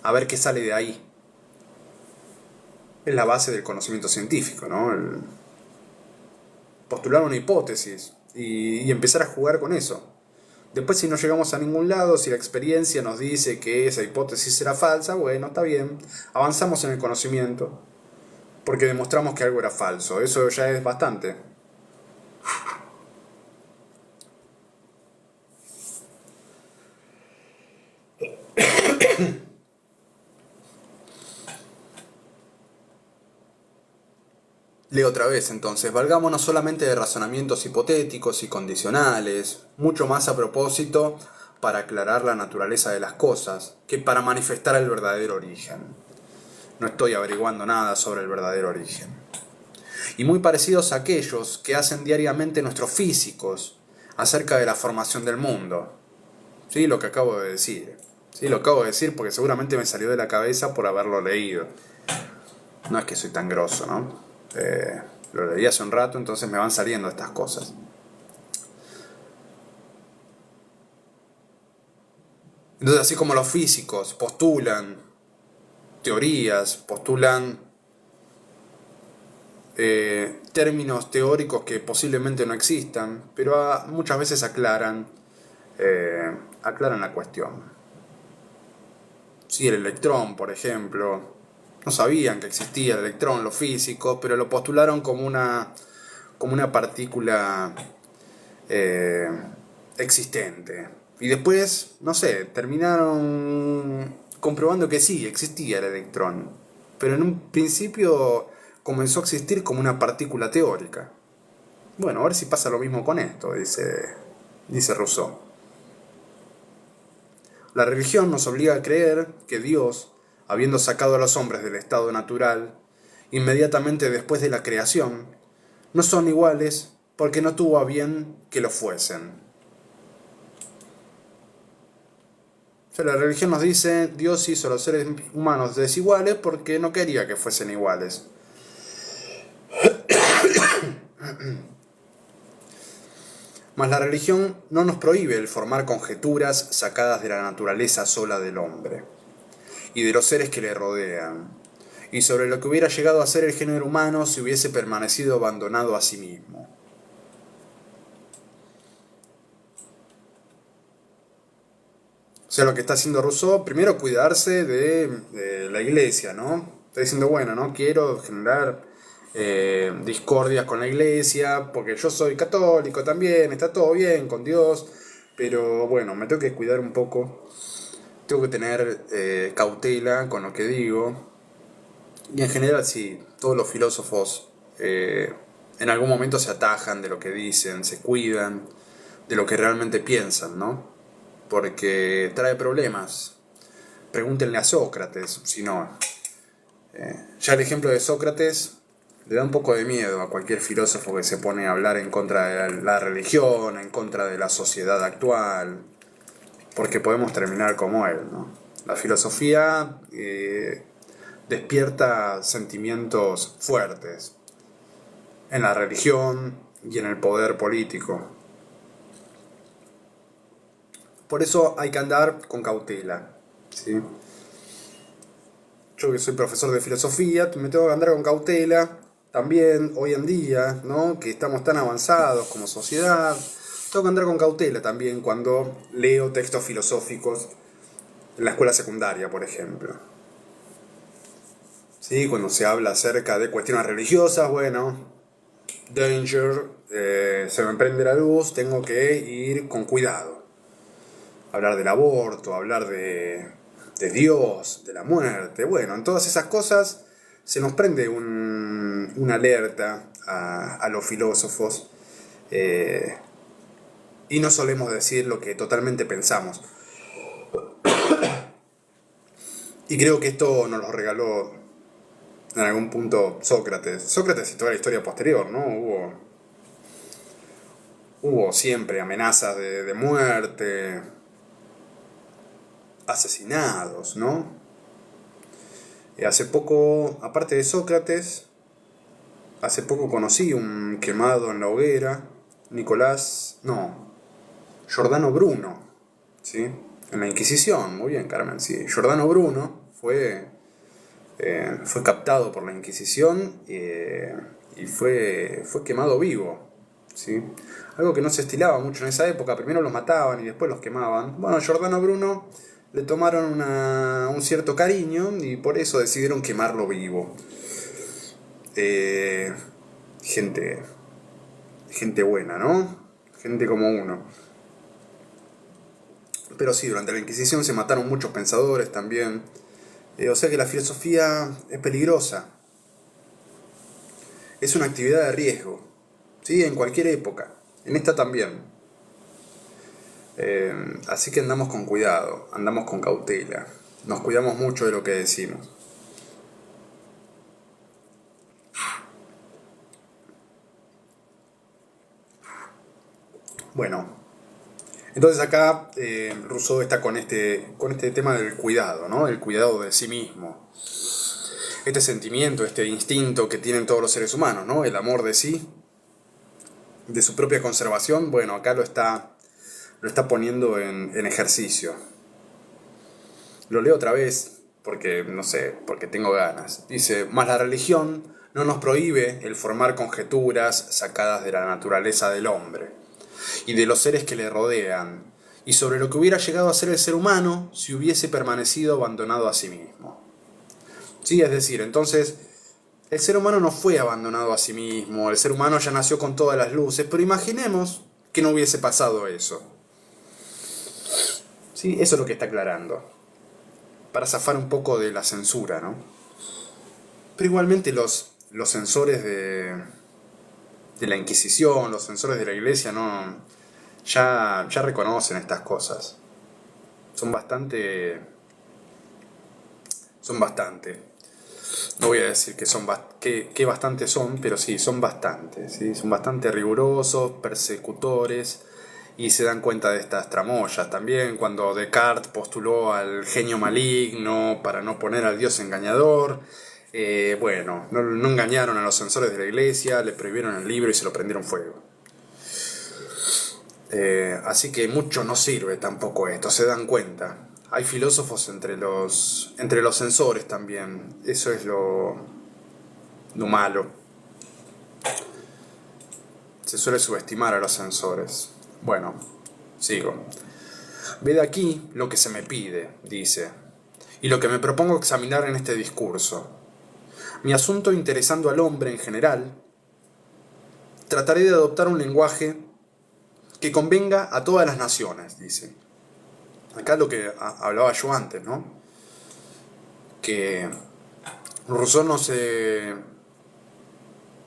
a ver qué sale de ahí. Es la base del conocimiento científico, ¿no? Postular una hipótesis y empezar a jugar con eso. Después, si no llegamos a ningún lado, si la experiencia nos dice que esa hipótesis era falsa, bueno, está bien, avanzamos en el conocimiento, porque demostramos que algo era falso. Eso ya es bastante. Leo otra vez entonces, valgámonos solamente de razonamientos hipotéticos y condicionales, mucho más a propósito para aclarar la naturaleza de las cosas, que para manifestar el verdadero origen. No estoy averiguando nada sobre el verdadero origen. Y muy parecidos a aquellos que hacen diariamente nuestros físicos acerca de la formación del mundo. ¿Sí? Lo que acabo de decir. ¿Sí? Lo acabo de decir porque seguramente me salió de la cabeza por haberlo leído. No es que soy tan grosso, ¿no? Lo leí hace un rato, entonces me van saliendo estas cosas. Entonces, así como los físicos postulan teorías, postulan términos teóricos que posiblemente no existan, pero muchas veces aclaran la cuestión. Si el electrón, por ejemplo, no sabían que existía el electrón, los físicos, pero lo postularon como una partícula existente. Y después, no sé, terminaron comprobando que sí, existía el electrón. Pero en un principio comenzó a existir como una partícula teórica. Bueno, a ver si pasa lo mismo con esto, dice Rousseau. La religión nos obliga a creer que Dios, habiendo sacado a los hombres del estado natural, inmediatamente después de la creación, no son iguales porque no tuvo a bien que lo fuesen. O sea, la religión nos dice, Dios hizo a los seres humanos desiguales porque no quería que fuesen iguales. Mas la religión no nos prohíbe el formar conjeturas sacadas de la naturaleza sola del hombre y de los seres que le rodean, y sobre lo que hubiera llegado a ser el género humano si hubiese permanecido abandonado a sí mismo. O sea, lo que está haciendo Rousseau, primero cuidarse de la iglesia, ¿no? Está diciendo, bueno, no quiero generar discordias con la iglesia, porque yo soy católico también, está todo bien con Dios, pero bueno, me tengo que cuidar un poco, tengo que tener cautela con lo que digo, y en general sí, todos los filósofos en algún momento se atajan de lo que dicen, se cuidan de lo que realmente piensan, ¿no? Porque trae problemas. Pregúntenle a Sócrates, si no. Ya el ejemplo de Sócrates le da un poco de miedo a cualquier filósofo que se pone a hablar en contra de la religión, en contra de la sociedad actual, porque podemos terminar como él, ¿no? La filosofía despierta sentimientos fuertes en la religión y en el poder político. Por eso hay que andar con cautela, ¿sí? Yo que soy profesor de filosofía, me tengo que andar con cautela también hoy en día, ¿no? Que estamos tan avanzados como sociedad. Tengo que andar con cautela también cuando leo textos filosóficos en la escuela secundaria, por ejemplo. ¿Sí? Cuando se habla acerca de cuestiones religiosas, bueno, danger, se me prende la luz, tengo que ir con cuidado. Hablar del aborto, hablar de Dios, de la muerte, bueno, en todas esas cosas se nos prende una alerta a los filósofos y no solemos decir lo que totalmente pensamos. Y creo que esto nos lo regaló en algún punto Sócrates. Sócrates y toda la historia posterior, ¿no? Hubo siempre amenazas de muerte, asesinados, ¿no? Hace poco, aparte de Sócrates, hace poco conocí un quemado en la hoguera, Giordano Bruno, ¿sí? En la Inquisición, muy bien, Carmen, sí. Giordano Bruno fue captado por la Inquisición y fue quemado vivo, ¿sí? Algo que no se estilaba mucho en esa época, primero los mataban y después los quemaban. Bueno, Giordano Bruno le tomaron un cierto cariño y por eso decidieron quemarlo vivo. Gente buena, ¿no? Gente como uno. Pero sí, durante la Inquisición se mataron muchos pensadores también. O sea que la filosofía es peligrosa. Es una actividad de riesgo, ¿sí? En cualquier época. En esta también. Así que andamos con cuidado, andamos con cautela. Nos cuidamos mucho de lo que decimos. Bueno, entonces acá Rousseau está con este tema del cuidado, ¿no? El cuidado de sí mismo. Este sentimiento, este instinto que tienen todos los seres humanos, ¿no? El amor de sí, de su propia conservación, bueno, acá lo está poniendo en ejercicio. Lo leo otra vez porque, no sé, porque tengo ganas. Dice, mas la religión no nos prohíbe el formar conjeturas sacadas de la naturaleza del hombre y de los seres que le rodean, y sobre lo que hubiera llegado a ser el ser humano si hubiese permanecido abandonado a sí mismo. Sí, es decir, entonces, el ser humano no fue abandonado a sí mismo, el ser humano ya nació con todas las luces, pero imaginemos que no hubiese pasado eso. Sí, eso es lo que está aclarando. Para zafar un poco de la censura, ¿no? Pero igualmente los censores de la Inquisición, los censores de la Iglesia, no, ya reconocen estas cosas. Son bastante. No voy a decir que son que bastantes son, pero sí, son bastantes, ¿sí? Son bastante rigurosos, persecutores, y se dan cuenta de estas tramoyas. También cuando Descartes postuló al genio maligno para no poner al Dios engañador, bueno, no engañaron a los censores de la iglesia, le prohibieron el libro y se lo prendieron fuego. Así que mucho no sirve tampoco esto, se dan cuenta. Hay filósofos entre los censores también, eso es lo malo. Se suele subestimar a los censores. Bueno, sigo. Ved aquí lo que se me pide, dice, y lo que me propongo examinar en este discurso. Mi asunto interesando al hombre en general, trataré de adoptar un lenguaje que convenga a todas las naciones, dice. Acá lo que hablaba yo antes, ¿no? Que Rousseau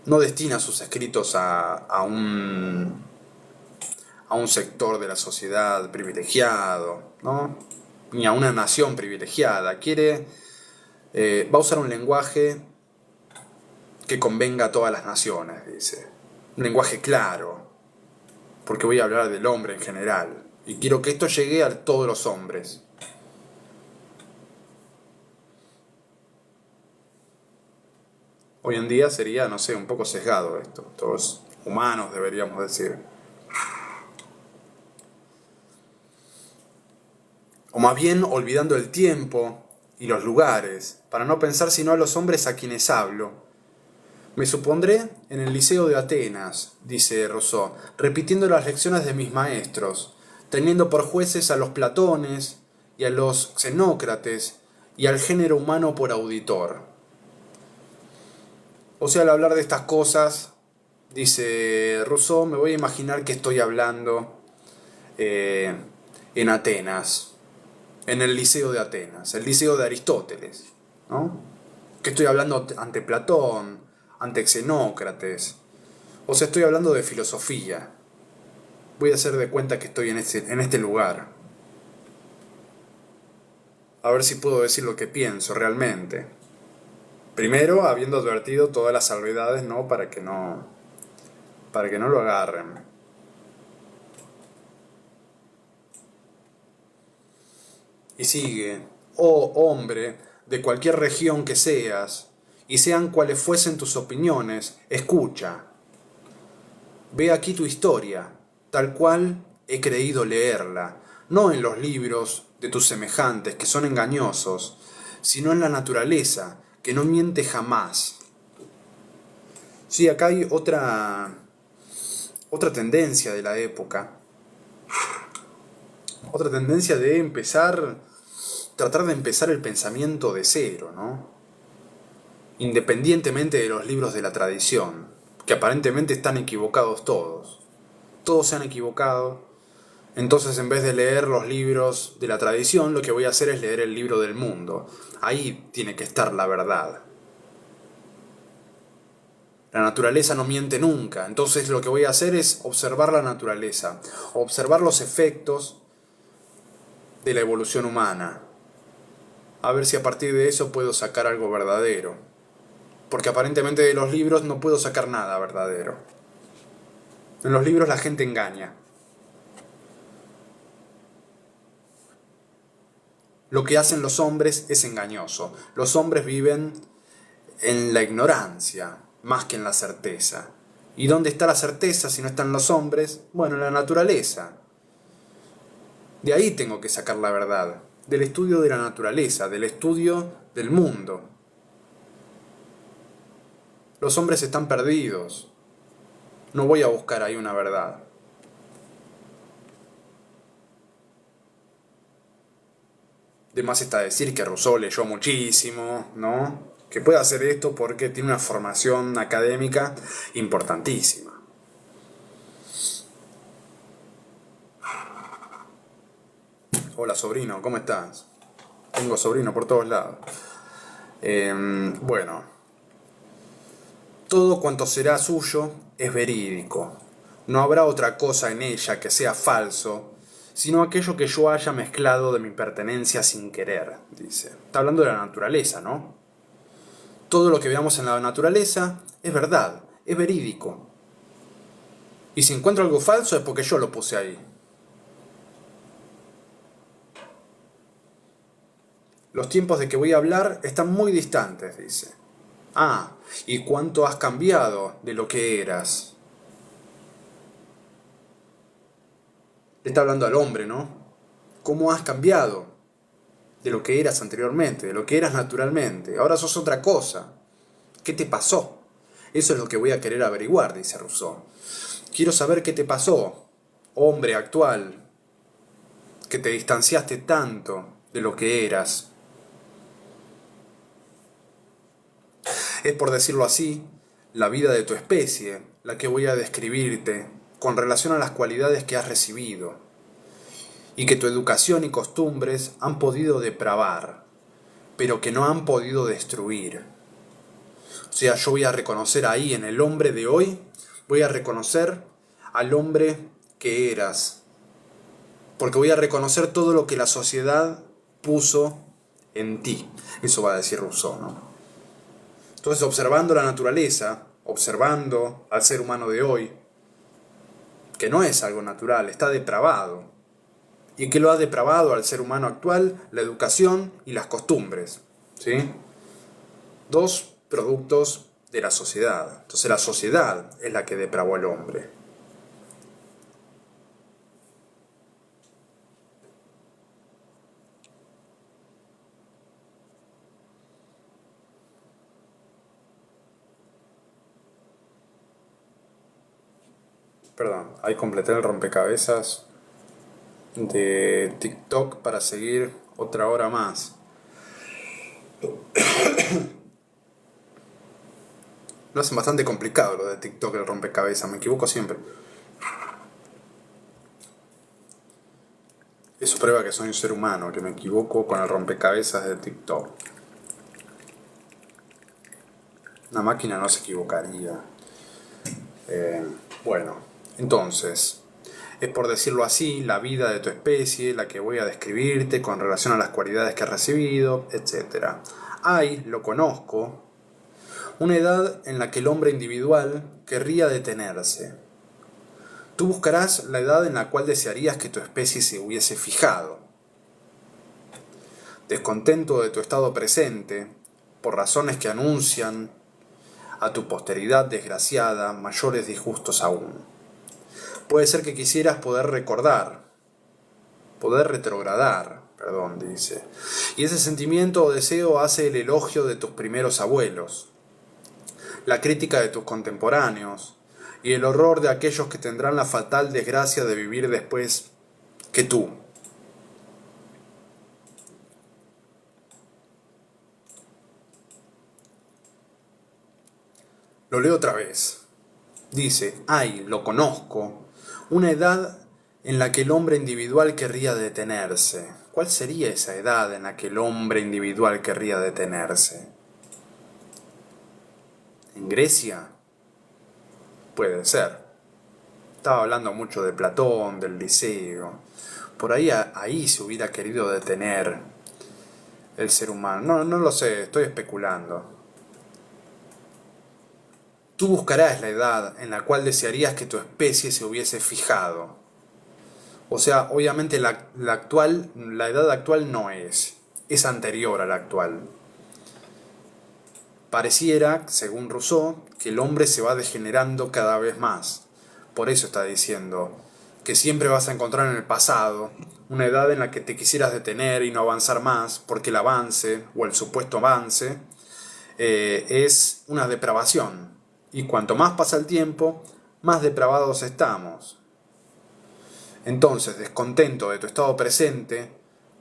no destina sus escritos a un sector de la sociedad privilegiado, ¿no? Ni a una nación privilegiada. Va a usar un lenguaje que convenga a todas las naciones, dice. Un lenguaje claro, porque voy a hablar del hombre en general. Y quiero que esto llegue a todos los hombres. Hoy en día sería, no sé, un poco sesgado esto. Todos humanos, deberíamos decir. O más bien olvidando el tiempo y los lugares, para no pensar sino a los hombres a quienes hablo. Me supondré en el Liceo de Atenas, dice Rousseau, repitiendo las lecciones de mis maestros, teniendo por jueces a los Platones y a los Xenócrates y al género humano por auditor. O sea, al hablar de estas cosas, dice Rousseau, me voy a imaginar que estoy hablando en Atenas, en el Liceo de Atenas, el Liceo de Aristóteles, ¿no? Que estoy hablando ante Platón, ante Xenócrates, o sea, estoy hablando de filosofía. Voy a hacer de cuenta que estoy en este lugar. A ver si puedo decir lo que pienso realmente. Primero, habiendo advertido todas las salvedades, ¿no? Para que no lo agarren. Y sigue, oh hombre, de cualquier región que seas, y sean cuales fuesen tus opiniones, escucha. Ve aquí tu historia, tal cual he creído leerla, no en los libros de tus semejantes, que son engañosos, sino en la naturaleza, que no miente jamás. Sí, acá hay otra tendencia de la época. Otra tendencia de tratar de empezar el pensamiento de cero, ¿no? Independientemente de los libros de la tradición, que aparentemente están equivocados todos. Todos se han equivocado. Entonces, en vez de leer los libros de la tradición, lo que voy a hacer es leer el libro del mundo. Ahí tiene que estar la verdad. La naturaleza no miente nunca. Entonces, lo que voy a hacer es observar la naturaleza, observar los efectos de la evolución humana. A ver si a partir de eso puedo sacar algo verdadero. Porque aparentemente de los libros no puedo sacar nada verdadero. En los libros la gente engaña. Lo que hacen los hombres es engañoso. Los hombres viven en la ignorancia, más que en la certeza. ¿Y dónde está la certeza si no están los hombres? Bueno, en la naturaleza. De ahí tengo que sacar la verdad. Del estudio de la naturaleza, del estudio del mundo. Los hombres están perdidos. No voy a buscar ahí una verdad. De más está decir que Rousseau leyó muchísimo, ¿no? Que puede hacer esto porque tiene una formación académica importantísima. Hola sobrino, ¿cómo estás? Tengo sobrino por todos lados. Bueno, todo cuanto será suyo es verídico. No habrá otra cosa en ella que sea falso, sino aquello que yo haya mezclado de mi pertenencia sin querer, dice. Está hablando de la naturaleza, ¿no? Todo lo que veamos en la naturaleza es verdad, es verídico. Y si encuentro algo falso es porque yo lo puse ahí. Los tiempos de que voy a hablar están muy distantes, dice. Ah, ¿y cuánto has cambiado de lo que eras? Le está hablando al hombre, ¿no? ¿Cómo has cambiado de lo que eras anteriormente, de lo que eras naturalmente? Ahora sos otra cosa. ¿Qué te pasó? Eso es lo que voy a querer averiguar, dice Rousseau. Quiero saber qué te pasó, hombre actual, que te distanciaste tanto de lo que eras. Es, por decirlo así, la vida de tu especie, la que voy a describirte con relación a las cualidades que has recibido y que tu educación y costumbres han podido depravar, pero que no han podido destruir. O sea, yo voy a reconocer ahí en el hombre de hoy, voy a reconocer al hombre que eras, porque voy a reconocer todo lo que la sociedad puso en ti. Eso va a decir Rousseau, ¿no? Entonces, observando la naturaleza, observando al ser humano de hoy, que no es algo natural, está depravado. ¿Y qué lo ha depravado al ser humano actual? La educación y las costumbres, ¿sí? Dos productos de la sociedad. Entonces la sociedad es la que depravó al hombre. Perdón, ahí completé el rompecabezas de TikTok para seguir otra hora más. Lo hacen bastante complicado lo de TikTok, el rompecabezas, me equivoco siempre. Eso prueba que soy un ser humano, que me equivoco con el rompecabezas de TikTok. Una máquina no se equivocaría. Bueno, entonces, es por decirlo así, la vida de tu especie, la que voy a describirte con relación a las cualidades que has recibido, etc. Hay, lo conozco, una edad en la que el hombre individual querría detenerse. Tú buscarás la edad en la cual desearías que tu especie se hubiese fijado. Descontento de tu estado presente, por razones que anuncian a tu posteridad desgraciada mayores disgustos aún. Puede ser que quisieras poder retrogradar, dice. Y ese sentimiento o deseo hace el elogio de tus primeros abuelos, la crítica de tus contemporáneos y el horror de aquellos que tendrán la fatal desgracia de vivir después que tú. Lo leo otra vez. Dice, hay, lo conozco, una edad en la que el hombre individual querría detenerse. ¿Cuál sería esa edad en la que el hombre individual querría detenerse? ¿En Grecia? Puede ser. Estaba hablando mucho de Platón, del Liceo. Por ahí se hubiera querido detener el ser humano. No lo sé, estoy especulando. Tú buscarás la edad en la cual desearías que tu especie se hubiese fijado. O sea, obviamente la edad actual no es anterior a la actual. Pareciera, según Rousseau, que el hombre se va degenerando cada vez más. Por eso está diciendo que siempre vas a encontrar en el pasado una edad en la que te quisieras detener y no avanzar más, porque el avance, o el supuesto avance, es una depravación. Y cuanto más pasa el tiempo, más depravados estamos. Entonces, descontento de tu estado presente,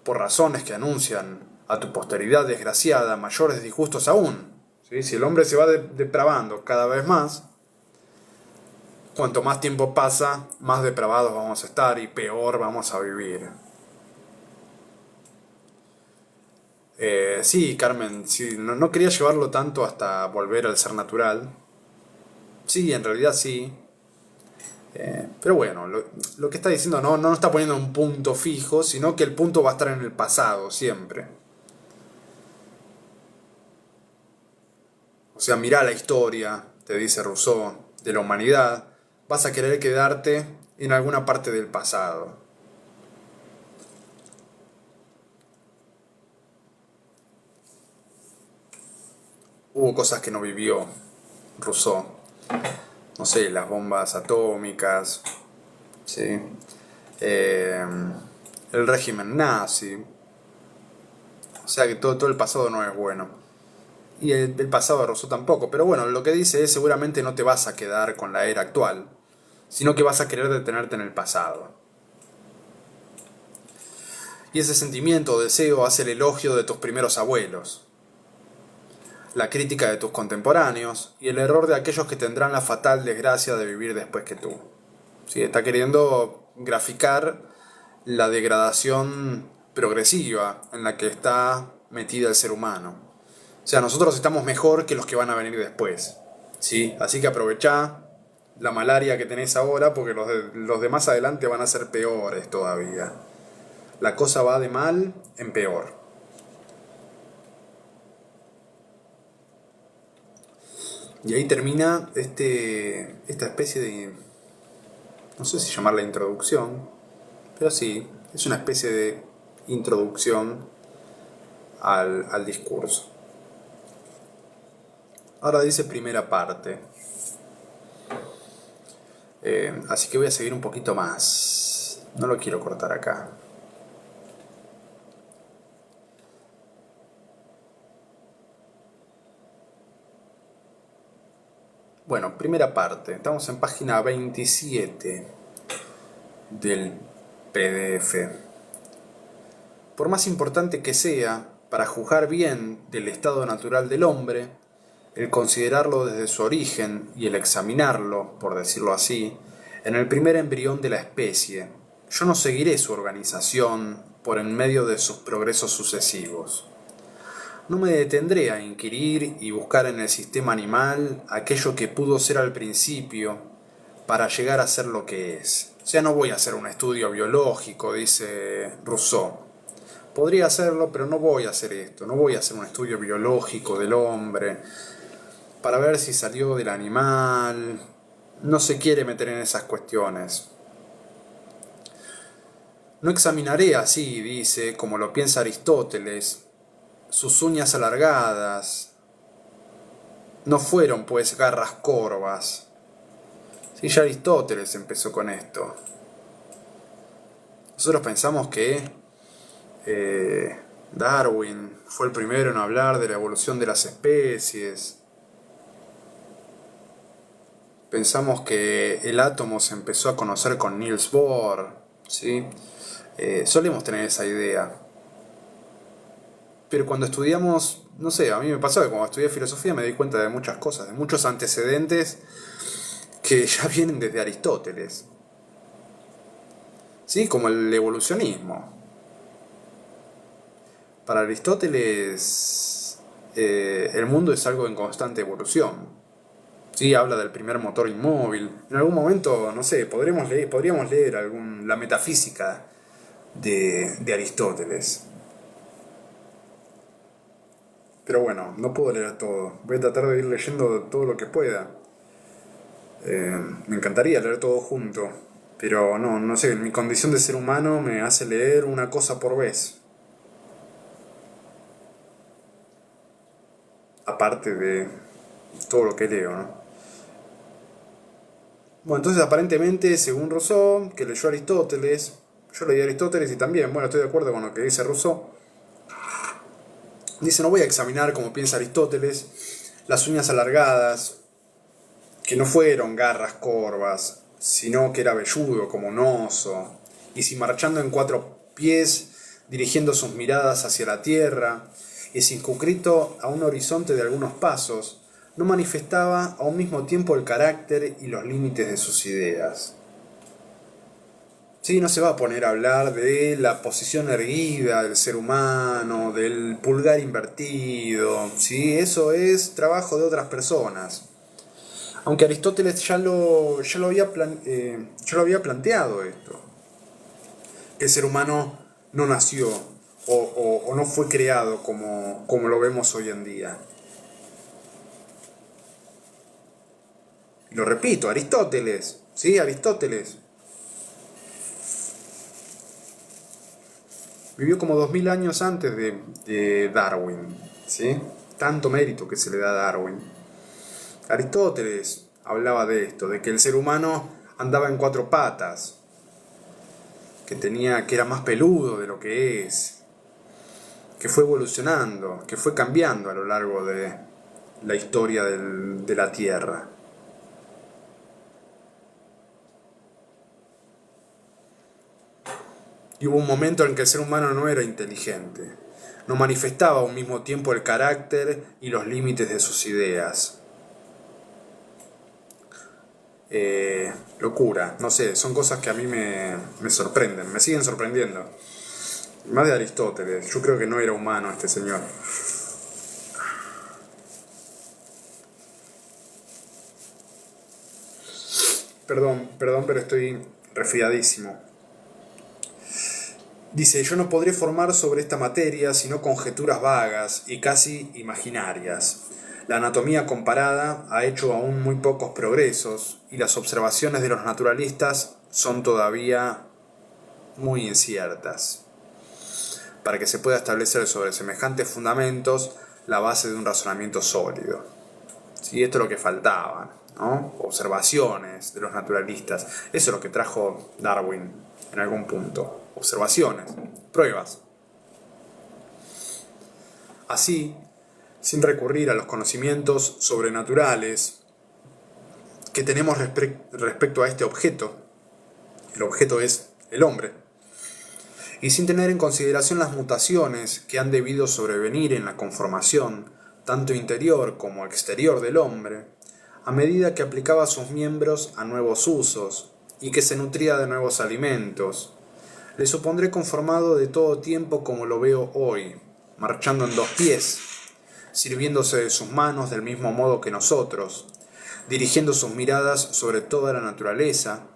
por razones que anuncian a tu posteridad desgraciada mayores disgustos aún. ¿Sí? Si el hombre se va depravando cada vez más, cuanto más tiempo pasa, más depravados vamos a estar y peor vamos a vivir. Sí, Carmen, sí, no quería llevarlo tanto hasta volver al ser natural. Sí, en realidad sí. Pero bueno, lo que está diciendo no está poniendo un punto fijo, sino que el punto va a estar en el pasado siempre. O sea, mirá la historia, te dice Rousseau, de la humanidad, vas a querer quedarte en alguna parte del pasado. Hubo cosas que no vivió Rousseau. No sé, las bombas atómicas, ¿sí? Eh, el régimen nazi. O sea que todo el pasado no es bueno. Y el pasado de Rousseau tampoco. Pero bueno, lo que dice es seguramente no te vas a quedar con la era actual, sino que vas a querer detenerte en el pasado. Y ese sentimiento o deseo hace el elogio de tus primeros abuelos, la crítica de tus contemporáneos y el error de aquellos que tendrán la fatal desgracia de vivir después que tú. ¿Sí? Está queriendo graficar la degradación progresiva en la que está metida el ser humano. O sea, nosotros estamos mejor que los que van a venir después. ¿Sí? Así que aprovechá la malaria que tenés ahora porque los de más adelante van a ser peores todavía. La cosa va de mal en peor. Y ahí termina esta especie de, no sé si llamarla introducción, pero sí, es una especie de introducción al discurso. Ahora dice primera parte. Así que voy a seguir un poquito más. No lo quiero cortar acá. Bueno, primera parte. Estamos en página 27 del PDF. Por más importante que sea, para juzgar bien del estado natural del hombre, el considerarlo desde su origen y el examinarlo, por decirlo así, en el primer embrión de la especie, yo no seguiré su organización por en medio de sus progresos sucesivos. No me detendré a inquirir y buscar en el sistema animal aquello que pudo ser al principio para llegar a ser lo que es. O sea, no voy a hacer un estudio biológico, dice Rousseau. Podría hacerlo, pero no voy a hacer esto. No voy a hacer un estudio biológico del hombre para ver si salió del animal. No se quiere meter en esas cuestiones. No examinaré así, dice, como lo piensa Aristóteles, sus uñas alargadas. No fueron, pues, garras corvas. Sí, ya Aristóteles empezó con esto. Nosotros pensamos que Darwin fue el primero en hablar de la evolución de las especies. Pensamos que el átomo se empezó a conocer con Niels Bohr, ¿sí? Solemos tener esa idea. Pero cuando estudiamos, no sé, a mí me pasó que cuando estudié filosofía me di cuenta de muchas cosas, de muchos antecedentes que ya vienen desde Aristóteles. ¿Sí? Como el evolucionismo. Para Aristóteles, el mundo es algo en constante evolución. Sí, habla del primer motor inmóvil. En algún momento, no sé, podríamos leer la metafísica de Aristóteles. Pero bueno, no puedo leer todo. Voy a tratar de ir leyendo todo lo que pueda. Me encantaría leer todo junto. Pero no sé, mi condición de ser humano me hace leer una cosa por vez. Aparte de todo lo que leo, ¿no? Bueno, entonces aparentemente, según Rousseau, que leyó Aristóteles, yo leí Aristóteles y también, bueno, estoy de acuerdo con lo que dice Rousseau. Dice, no voy a examinar como piensa Aristóteles las uñas alargadas, que no fueron garras corvas, sino que era velludo como un oso, y si marchando en 4 pies, dirigiendo sus miradas hacia la tierra, y circunscrito a un horizonte de algunos pasos, no manifestaba a un mismo tiempo el carácter y los límites de sus ideas. Sí, no se va a poner a hablar de la posición erguida del ser humano, del pulgar invertido, ¿sí? Eso es trabajo de otras personas. Aunque Aristóteles ya lo había planteado esto, que el ser humano no nació o no fue creado como lo vemos hoy en día. Y lo repito, Aristóteles, ¿sí? Aristóteles. Vivió como 2000 años antes de Darwin, ¿sí? Tanto mérito que se le da a Darwin. Aristóteles hablaba de esto, de que el ser humano andaba en cuatro patas, que era más peludo de lo que es, que fue evolucionando, que fue cambiando a lo largo de la historia de la Tierra. Y hubo un momento en que el ser humano no era inteligente, no manifestaba a un mismo tiempo el carácter y los límites de sus ideas. Locura, no sé, son cosas que a mí me sorprenden, me siguen sorprendiendo. Más de Aristóteles, yo creo que no era humano este señor. Perdón, pero estoy resfriadísimo. Dice, yo no podré formar sobre esta materia sino conjeturas vagas y casi imaginarias. La anatomía comparada ha hecho aún muy pocos progresos y las observaciones de los naturalistas son todavía muy inciertas. Para que se pueda establecer sobre semejantes fundamentos la base de un razonamiento sólido. Sí, esto es lo que faltaba, ¿no? Observaciones de los naturalistas. Eso es lo que trajo Darwin en algún punto. Observaciones, pruebas. Así, sin recurrir a los conocimientos sobrenaturales que tenemos respecto a este objeto, el objeto es el hombre, y sin tener en consideración las mutaciones que han debido sobrevenir en la conformación, tanto interior como exterior del hombre, a medida que aplicaba sus miembros a nuevos usos y que se nutría de nuevos alimentos, le supondré conformado de todo tiempo como lo veo hoy, marchando en dos pies, sirviéndose de sus manos del mismo modo que nosotros, dirigiendo sus miradas sobre toda la naturaleza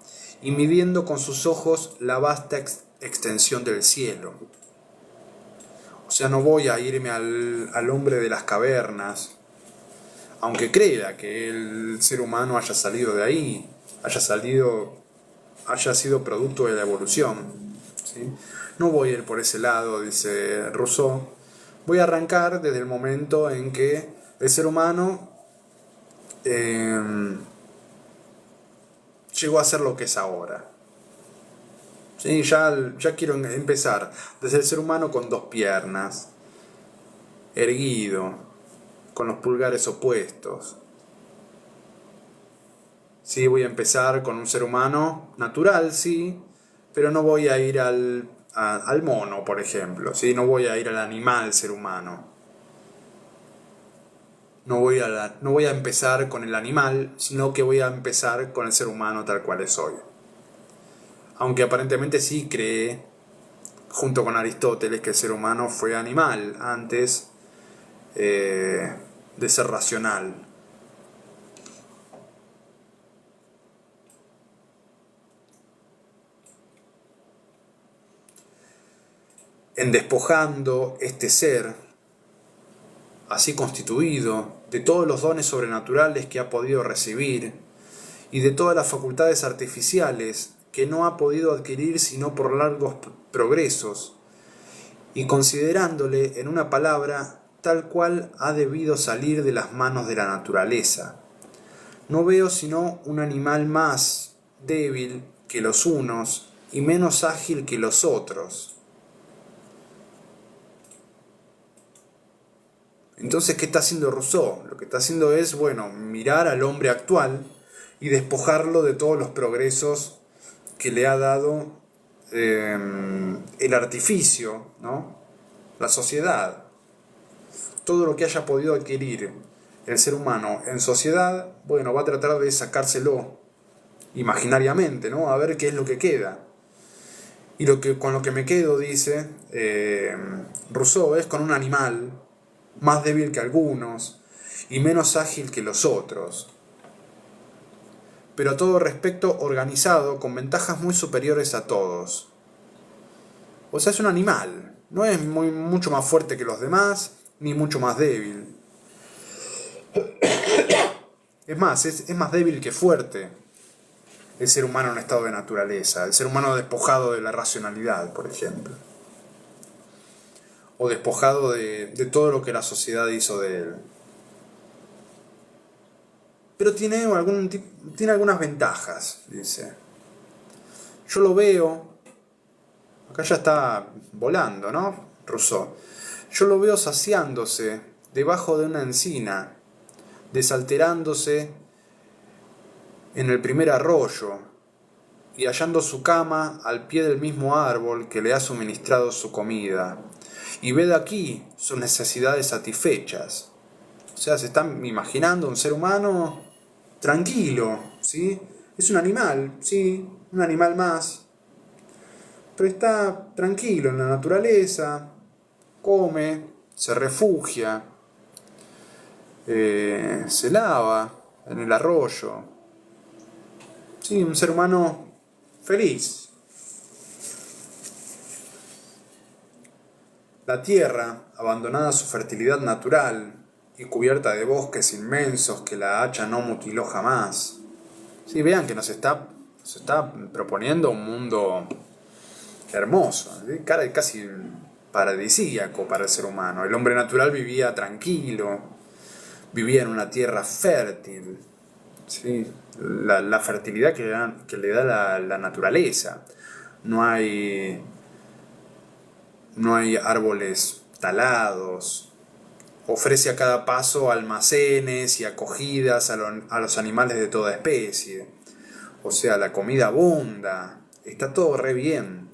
y midiendo con sus ojos la vasta extensión del cielo. O sea, no voy a irme al hombre de las cavernas, aunque crea que el ser humano haya salido de ahí, haya sido producto de la evolución. ¿Sí? No voy a ir por ese lado, dice Rousseau. Voy a arrancar desde el momento en que el ser humano llegó a ser lo que es ahora. ¿Sí? Ya quiero empezar desde el ser humano con dos piernas, erguido, con los pulgares opuestos. Sí, voy a empezar con un ser humano natural, sí, pero no voy a ir al mono, por ejemplo, ¿sí? No voy a ir al animal ser humano. No voy a empezar con el animal, sino que voy a empezar con el ser humano tal cual es hoy. Aunque aparentemente sí cree, junto con Aristóteles, que el ser humano fue animal antes de ser racional. En despojando este ser, así constituido, de todos los dones sobrenaturales que ha podido recibir y de todas las facultades artificiales que no ha podido adquirir sino por largos progresos, y considerándole, en una palabra, tal cual ha debido salir de las manos de la naturaleza, no veo sino un animal más débil que los unos y menos ágil que los otros. Entonces, ¿qué está haciendo Rousseau? Lo que está haciendo es, mirar al hombre actual y despojarlo de todos los progresos que le ha dado el artificio, ¿no? La sociedad. Todo lo que haya podido adquirir el ser humano en sociedad, va a tratar de sacárselo imaginariamente, ¿no? A ver qué es lo que queda. Y con lo que me quedo, dice Rousseau, es con un animal más débil que algunos y menos ágil que los otros, pero a todo respecto organizado con ventajas muy superiores a todos. O sea, es un animal, no es mucho más fuerte que los demás, ni mucho más débil. Es más, es más débil que fuerte el ser humano en estado de naturaleza, el ser humano despojado de la racionalidad, por ejemplo, o despojado de todo lo que la sociedad hizo de él. Pero tiene algunas ventajas, dice. Yo lo veo, acá ya está volando, ¿no? Rousseau. Yo lo veo saciándose debajo de una encina, desalterándose en el primer arroyo y hallando su cama al pie del mismo árbol que le ha suministrado su comida. Y ve de aquí sus necesidades satisfechas. O sea, se están imaginando un ser humano tranquilo, ¿sí? Es un animal, sí, un animal más. Pero está tranquilo en la naturaleza, come, se refugia, se lava en el arroyo. Sí, un ser humano feliz. La tierra, abandonada a su fertilidad natural y cubierta de bosques inmensos que la hacha no mutiló jamás. Sí, vean que nos está proponiendo un mundo hermoso, ¿sí? Casi paradisíaco para el ser humano. El hombre natural vivía tranquilo, vivía en una tierra fértil, ¿sí? La fertilidad que le da la naturaleza. No hay árboles talados. Ofrece a cada paso almacenes y acogidas a los animales de toda especie. O sea, la comida abunda. Está todo re bien.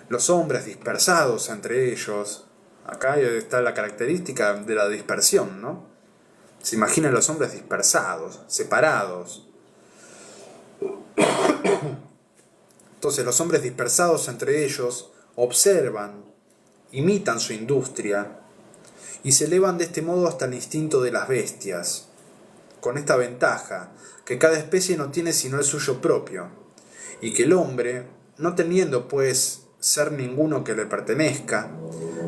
Los hombres dispersados entre ellos. Acá está la característica de la dispersión, ¿no? Se imaginan los hombres dispersados, separados. Entonces los hombres dispersados entre ellos observan, imitan su industria y se elevan de este modo hasta el instinto de las bestias, con esta ventaja, que cada especie no tiene sino el suyo propio, y que el hombre, no teniendo pues ser ninguno que le pertenezca,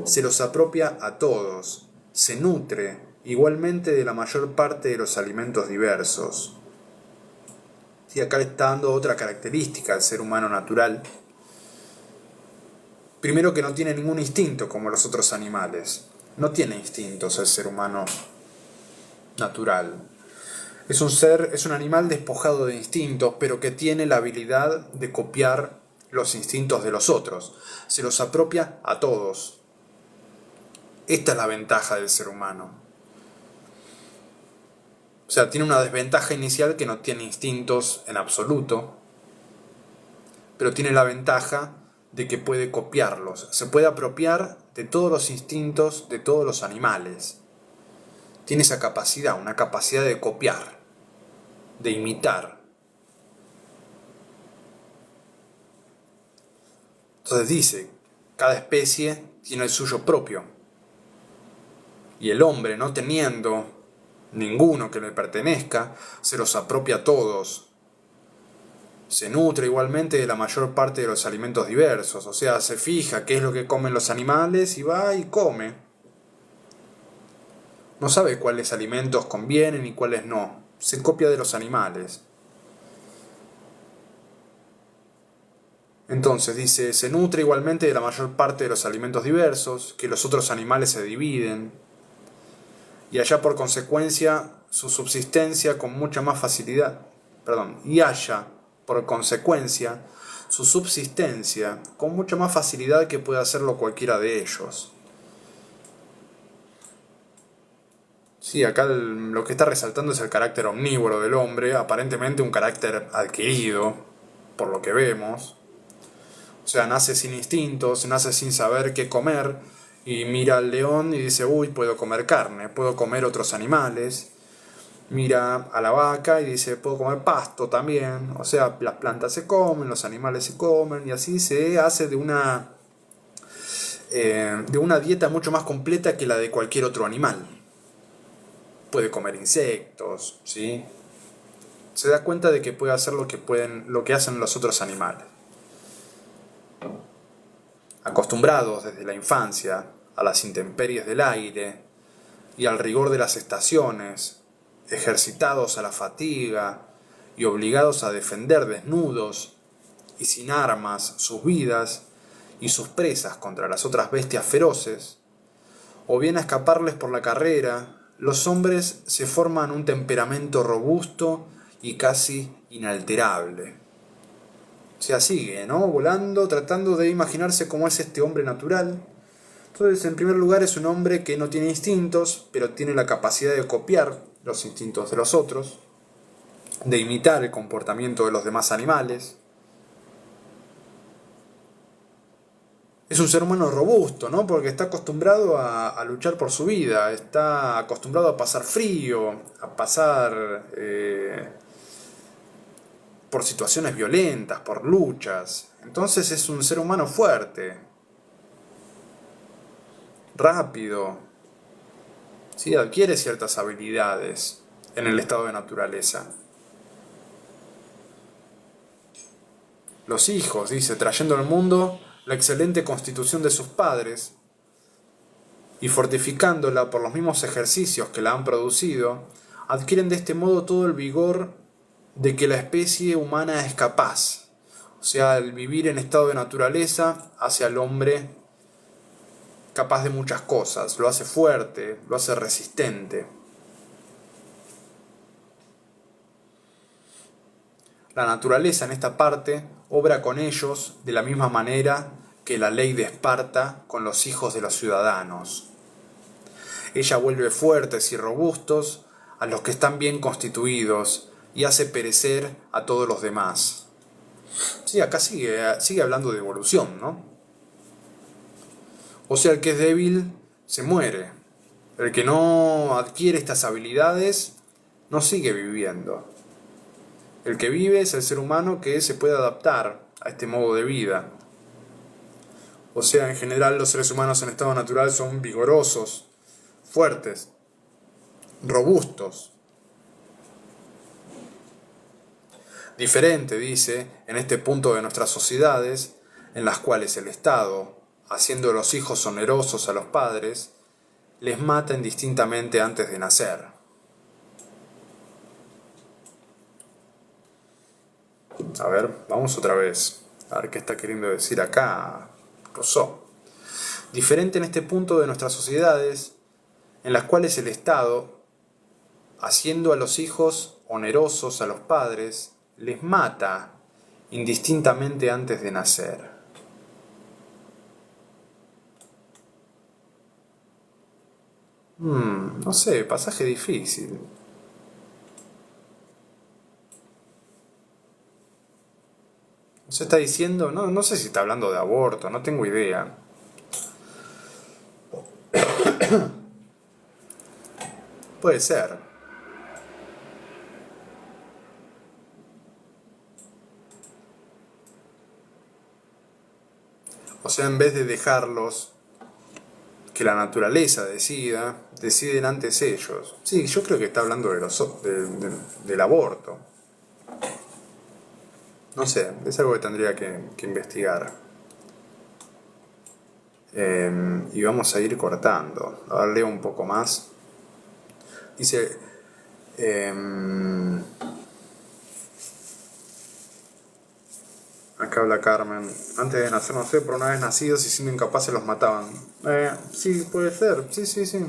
se los apropia a todos, se nutre igualmente de la mayor parte de los alimentos diversos. Y acá está dando otra característica del ser humano natural. Primero, que no tiene ningún instinto como los otros animales. No tiene instintos el ser humano natural. Es un animal despojado de instintos, pero que tiene la habilidad de copiar los instintos de los otros. Se los apropia a todos. Esta es la ventaja del ser humano. O sea, tiene una desventaja inicial, que no tiene instintos en absoluto, pero tiene la ventaja de que puede copiarlos. Se puede apropiar de todos los instintos de todos los animales. Tiene esa capacidad, una capacidad de copiar, de imitar. Entonces dice, cada especie tiene el suyo propio. Y el hombre, no teniendo ninguno que le pertenezca, se los apropia a todos. Se nutre igualmente de la mayor parte de los alimentos diversos, o sea, se fija qué es lo que comen los animales y va y come. No sabe cuáles alimentos convienen y cuáles no. Se copia de los animales. Entonces dice, se nutre igualmente de la mayor parte de los alimentos diversos, que los otros animales se dividen, y halla por consecuencia su subsistencia con mucha más facilidad. Y halla por consecuencia su subsistencia con mucha más facilidad que puede hacerlo cualquiera de ellos. Sí, acá lo que está resaltando es el carácter omnívoro del hombre, aparentemente un carácter adquirido, por lo que vemos. O sea, nace sin instintos, nace sin saber qué comer, y mira al león y dice, uy, puedo comer carne, puedo comer otros animales. Mira a la vaca y dice, puedo comer pasto también. O sea, las plantas se comen, los animales se comen, y así se hace de una dieta mucho más completa que la de cualquier otro animal. Puede comer insectos, ¿sí? Se da cuenta de que puede hacer lo que hacen los otros animales. Acostumbrados desde la infancia a las intemperies del aire y al rigor de las estaciones, ejercitados a la fatiga y obligados a defender desnudos y sin armas sus vidas y sus presas contra las otras bestias feroces, o bien a escaparles por la carrera, los hombres se forman un temperamento robusto y casi inalterable. O sea, sigue, ¿no? Volando, tratando de imaginarse cómo es este hombre natural. Entonces, en primer lugar, es un hombre que no tiene instintos, pero tiene la capacidad de copiar los instintos de los otros, de imitar el comportamiento de los demás animales. Es un ser humano robusto, ¿no? Porque está acostumbrado a luchar por su vida, está acostumbrado a pasar frío, a pasar por situaciones violentas, por luchas. Entonces es un ser humano fuerte, rápido, ¿sí? Adquiere ciertas habilidades en el estado de naturaleza. Los hijos, dice, trayendo al mundo la excelente constitución de sus padres y fortificándola por los mismos ejercicios que la han producido, adquieren de este modo todo el vigor de que la especie humana es capaz. O sea, el vivir en estado de naturaleza hace al hombre capaz de muchas cosas, lo hace fuerte, lo hace resistente. La naturaleza en esta parte obra con ellos de la misma manera que la ley de Esparta con los hijos de los ciudadanos. Ella vuelve fuertes y robustos a los que están bien constituidos y hace perecer a todos los demás. Sí, acá sigue hablando de evolución, ¿no? O sea, el que es débil se muere. El que no adquiere estas habilidades no sigue viviendo. El que vive es el ser humano que se puede adaptar a este modo de vida. O sea, en general los seres humanos en estado natural son vigorosos, fuertes, robustos. Diferente, dice, en este punto de nuestras sociedades, en las cuales el Estado, haciendo de los hijos onerosos a los padres, les mata indistintamente antes de nacer. A ver, vamos otra vez. A ver qué está queriendo decir acá Rousseau. Diferente en este punto de nuestras sociedades, en las cuales el Estado, haciendo a los hijos onerosos a los padres, les mata indistintamente antes de nacer. No sé, pasaje difícil. Se está diciendo, no sé si está hablando de aborto, no tengo idea. Puede ser. O sea, en vez de dejarlos que la naturaleza deciden antes ellos. Sí, yo creo que está hablando del aborto. No sé, es algo que tendría que investigar. Y vamos a ir cortando. A ver, leo un poco más. Dice... acá habla Carmen. Antes de nacer, no sé, pero una vez nacidos y siendo incapaces los mataban. Sí, puede ser. Sí.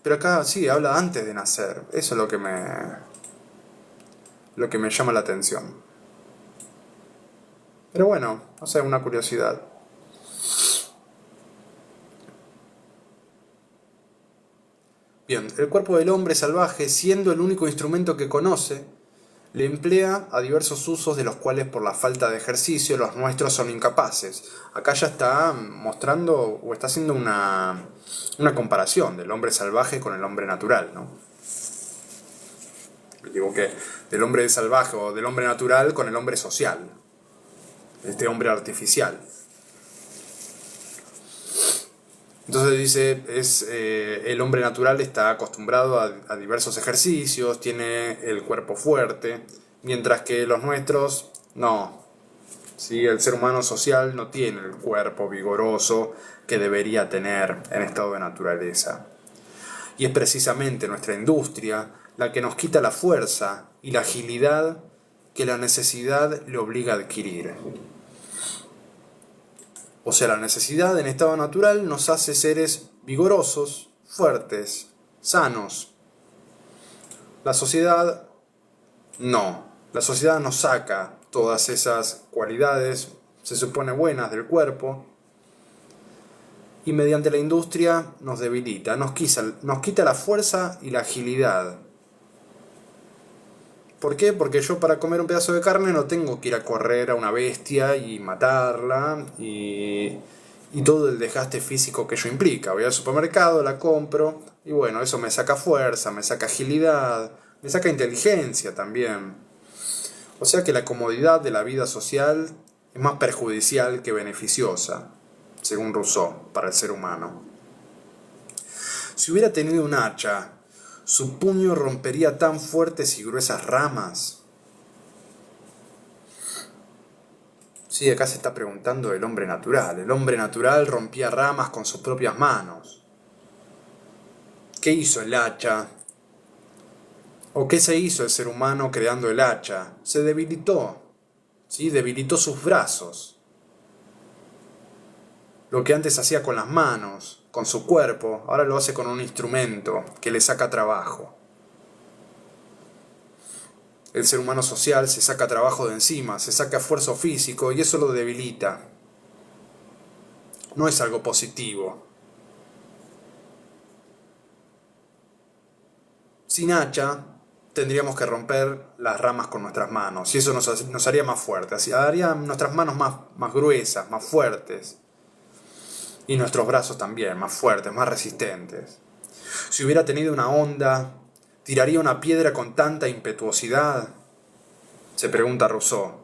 Pero acá sí, habla antes de nacer. Eso es lo que me llama la atención. Pero bueno, no sé, una curiosidad. Bien, el cuerpo del hombre salvaje, siendo el único instrumento que conoce, le emplea a diversos usos de los cuales por la falta de ejercicio los nuestros son incapaces. Acá ya está mostrando o está haciendo una comparación del hombre salvaje con el hombre natural, ¿no? Digo que del hombre salvaje o del hombre natural con el hombre social, este hombre artificial. Entonces dice, el hombre natural está acostumbrado a diversos ejercicios, tiene el cuerpo fuerte, mientras que los nuestros no. ¿sí? El ser humano social no tiene el cuerpo vigoroso que debería tener en estado de naturaleza. Y es precisamente nuestra industria la que nos quita la fuerza y la agilidad que la necesidad le obliga a adquirir. O sea, la necesidad en estado natural nos hace seres vigorosos, fuertes, sanos. La sociedad no. La sociedad nos saca todas esas cualidades, se supone buenas del cuerpo, y mediante la industria nos debilita, nos quita la fuerza y la agilidad. ¿Por qué? Porque yo para comer un pedazo de carne no tengo que ir a correr a una bestia y matarla y todo el desgaste físico que ello implica. Voy al supermercado, la compro y bueno, eso me saca fuerza, me saca agilidad, me saca inteligencia también. O sea que la comodidad de la vida social es más perjudicial que beneficiosa, según Rousseau, para el ser humano. Si hubiera tenido un hacha, su puño rompería tan fuertes y gruesas ramas. Sí, acá se está preguntando el hombre natural. El hombre natural rompía ramas con sus propias manos. ¿Qué hizo el hacha? ¿O qué se hizo el ser humano creando el hacha? Se debilitó, ¿sí? Debilitó sus brazos. Lo que antes hacía con las manos, con su cuerpo, ahora lo hace con un instrumento que le saca trabajo. El ser humano social se saca trabajo de encima, se saca esfuerzo físico y eso lo debilita. No es algo positivo. Sin hacha tendríamos que romper las ramas con nuestras manos y eso nos haría más fuertes, haría nuestras manos más gruesas, más fuertes y nuestros brazos también más fuertes, más resistentes. Si hubiera tenido una honda, ¿tiraría una piedra con tanta impetuosidad? Se pregunta Rousseau.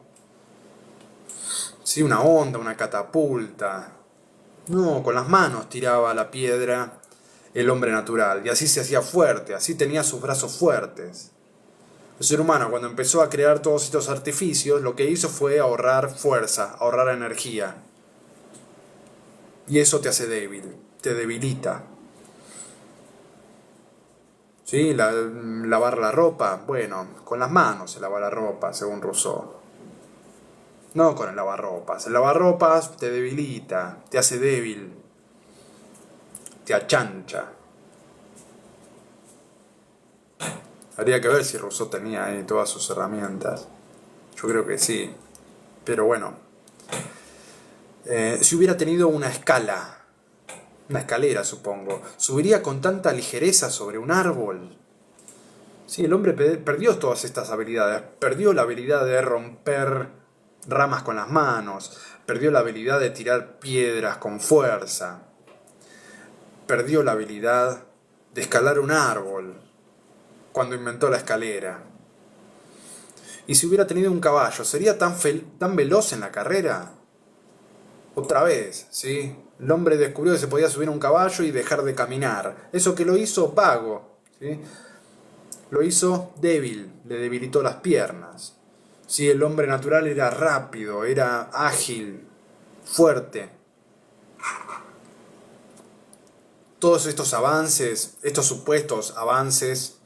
Sí, una honda, una catapulta. No, con las manos tiraba la piedra el hombre natural y así se hacía fuerte, así tenía sus brazos fuertes. El ser humano cuando empezó a crear todos estos artificios lo que hizo fue ahorrar fuerza, ahorrar energía. Y eso te hace débil, te debilita. ¿Sí? Lavar la ropa, bueno, con las manos se lava la ropa, según Rousseau. No con el lavarropas. El lavarropas te debilita, te hace débil, te achancha. Habría que ver si Rousseau tenía ahí todas sus herramientas. Yo creo que sí. Pero bueno. Si hubiera tenido una escalera supongo, ¿subiría con tanta ligereza sobre un árbol? Sí, el hombre perdió todas estas habilidades. Perdió la habilidad de romper ramas con las manos. Perdió la habilidad de tirar piedras con fuerza. Perdió la habilidad de escalar un árbol cuando inventó la escalera. Y si hubiera tenido un caballo, ¿sería tan veloz en la carrera? Otra vez, ¿sí? El hombre descubrió que se podía subir a un caballo y dejar de caminar. Eso que lo hizo vago, ¿sí? Lo hizo débil, le debilitó las piernas. ¿Sí? El hombre natural era rápido, era ágil, fuerte. Todos estos avances, estos supuestos avances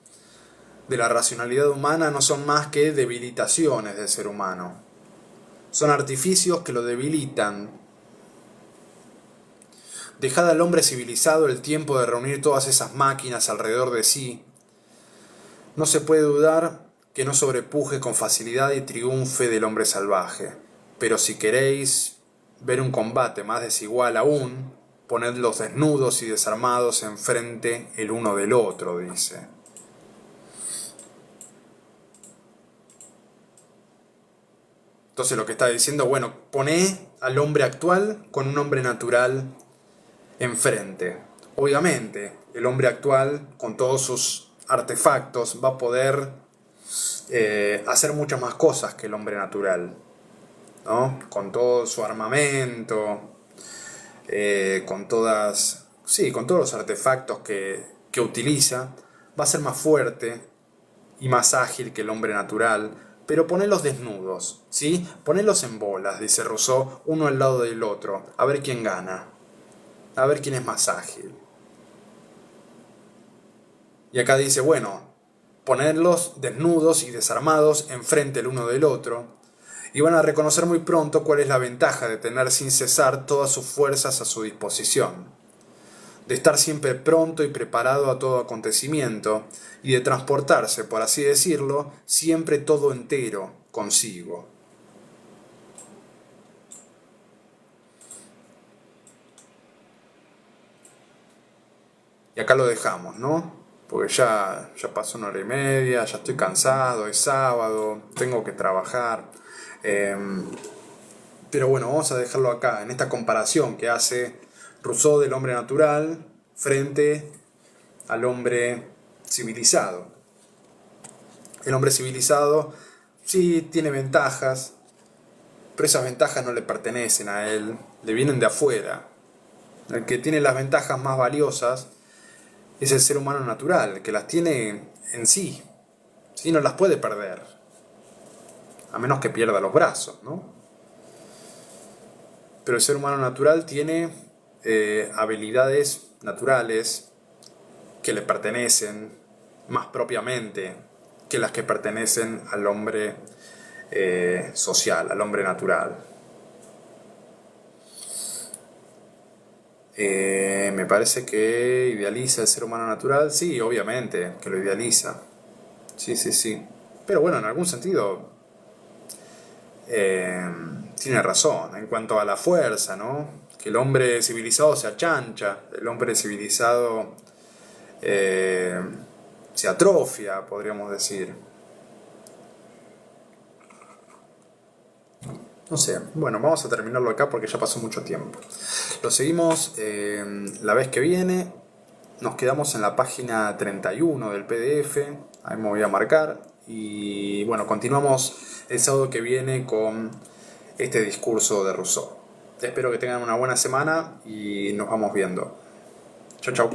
de la racionalidad humana no son más que debilitaciones del ser humano. Son artificios que lo debilitan. Dejad al hombre civilizado el tiempo de reunir todas esas máquinas alrededor de sí. No se puede dudar que no sobrepuje con facilidad y triunfe del hombre salvaje. Pero si queréis ver un combate más desigual aún, ponedlos desnudos y desarmados enfrente el uno del otro, dice. Entonces lo que está diciendo, bueno, poné al hombre actual con un hombre natural enfrente. Obviamente, el hombre actual, con todos sus artefactos, va a poder hacer muchas más cosas que el hombre natural, ¿no? Con todo su armamento, con todos los artefactos que utiliza, va a ser más fuerte y más ágil que el hombre natural, pero ponelos desnudos, ¿sí? Ponelos en bolas, dice Rousseau, uno al lado del otro, a ver quién gana, a ver quién es más ágil. Y acá dice, bueno, ponerlos desnudos y desarmados enfrente el uno del otro, y van a reconocer muy pronto cuál es la ventaja de tener sin cesar todas sus fuerzas a su disposición, de estar siempre pronto y preparado a todo acontecimiento, y de transportarse, por así decirlo, siempre todo entero consigo. Y acá lo dejamos, ¿no? Porque ya pasó 1 hora y media, ya estoy cansado, es sábado, tengo que trabajar. Pero bueno, vamos a dejarlo acá, en esta comparación que hace Rousseau del hombre natural frente al hombre civilizado. El hombre civilizado sí tiene ventajas, pero esas ventajas no le pertenecen a él, le vienen de afuera. El que tiene las ventajas más valiosas es el ser humano natural, que las tiene en sí, ¿sí? No las puede perder, a menos que pierda los brazos, ¿no? Pero el ser humano natural tiene habilidades naturales que le pertenecen más propiamente que las que pertenecen al hombre social, al hombre natural. Me parece que idealiza el ser humano natural, sí, obviamente, que lo idealiza. Sí. Pero bueno, en algún sentido tiene razón en cuanto a la fuerza, ¿no? Que el hombre civilizado se achancha, el hombre civilizado se atrofia, podríamos decir. No sé, bueno, vamos a terminarlo acá porque ya pasó mucho tiempo. Lo seguimos la vez que viene. Nos quedamos en la página 31 del PDF. Ahí me voy a marcar. Y bueno, continuamos el sábado que viene con este discurso de Rousseau. Espero que tengan una buena semana y nos vamos viendo. Chau, chau.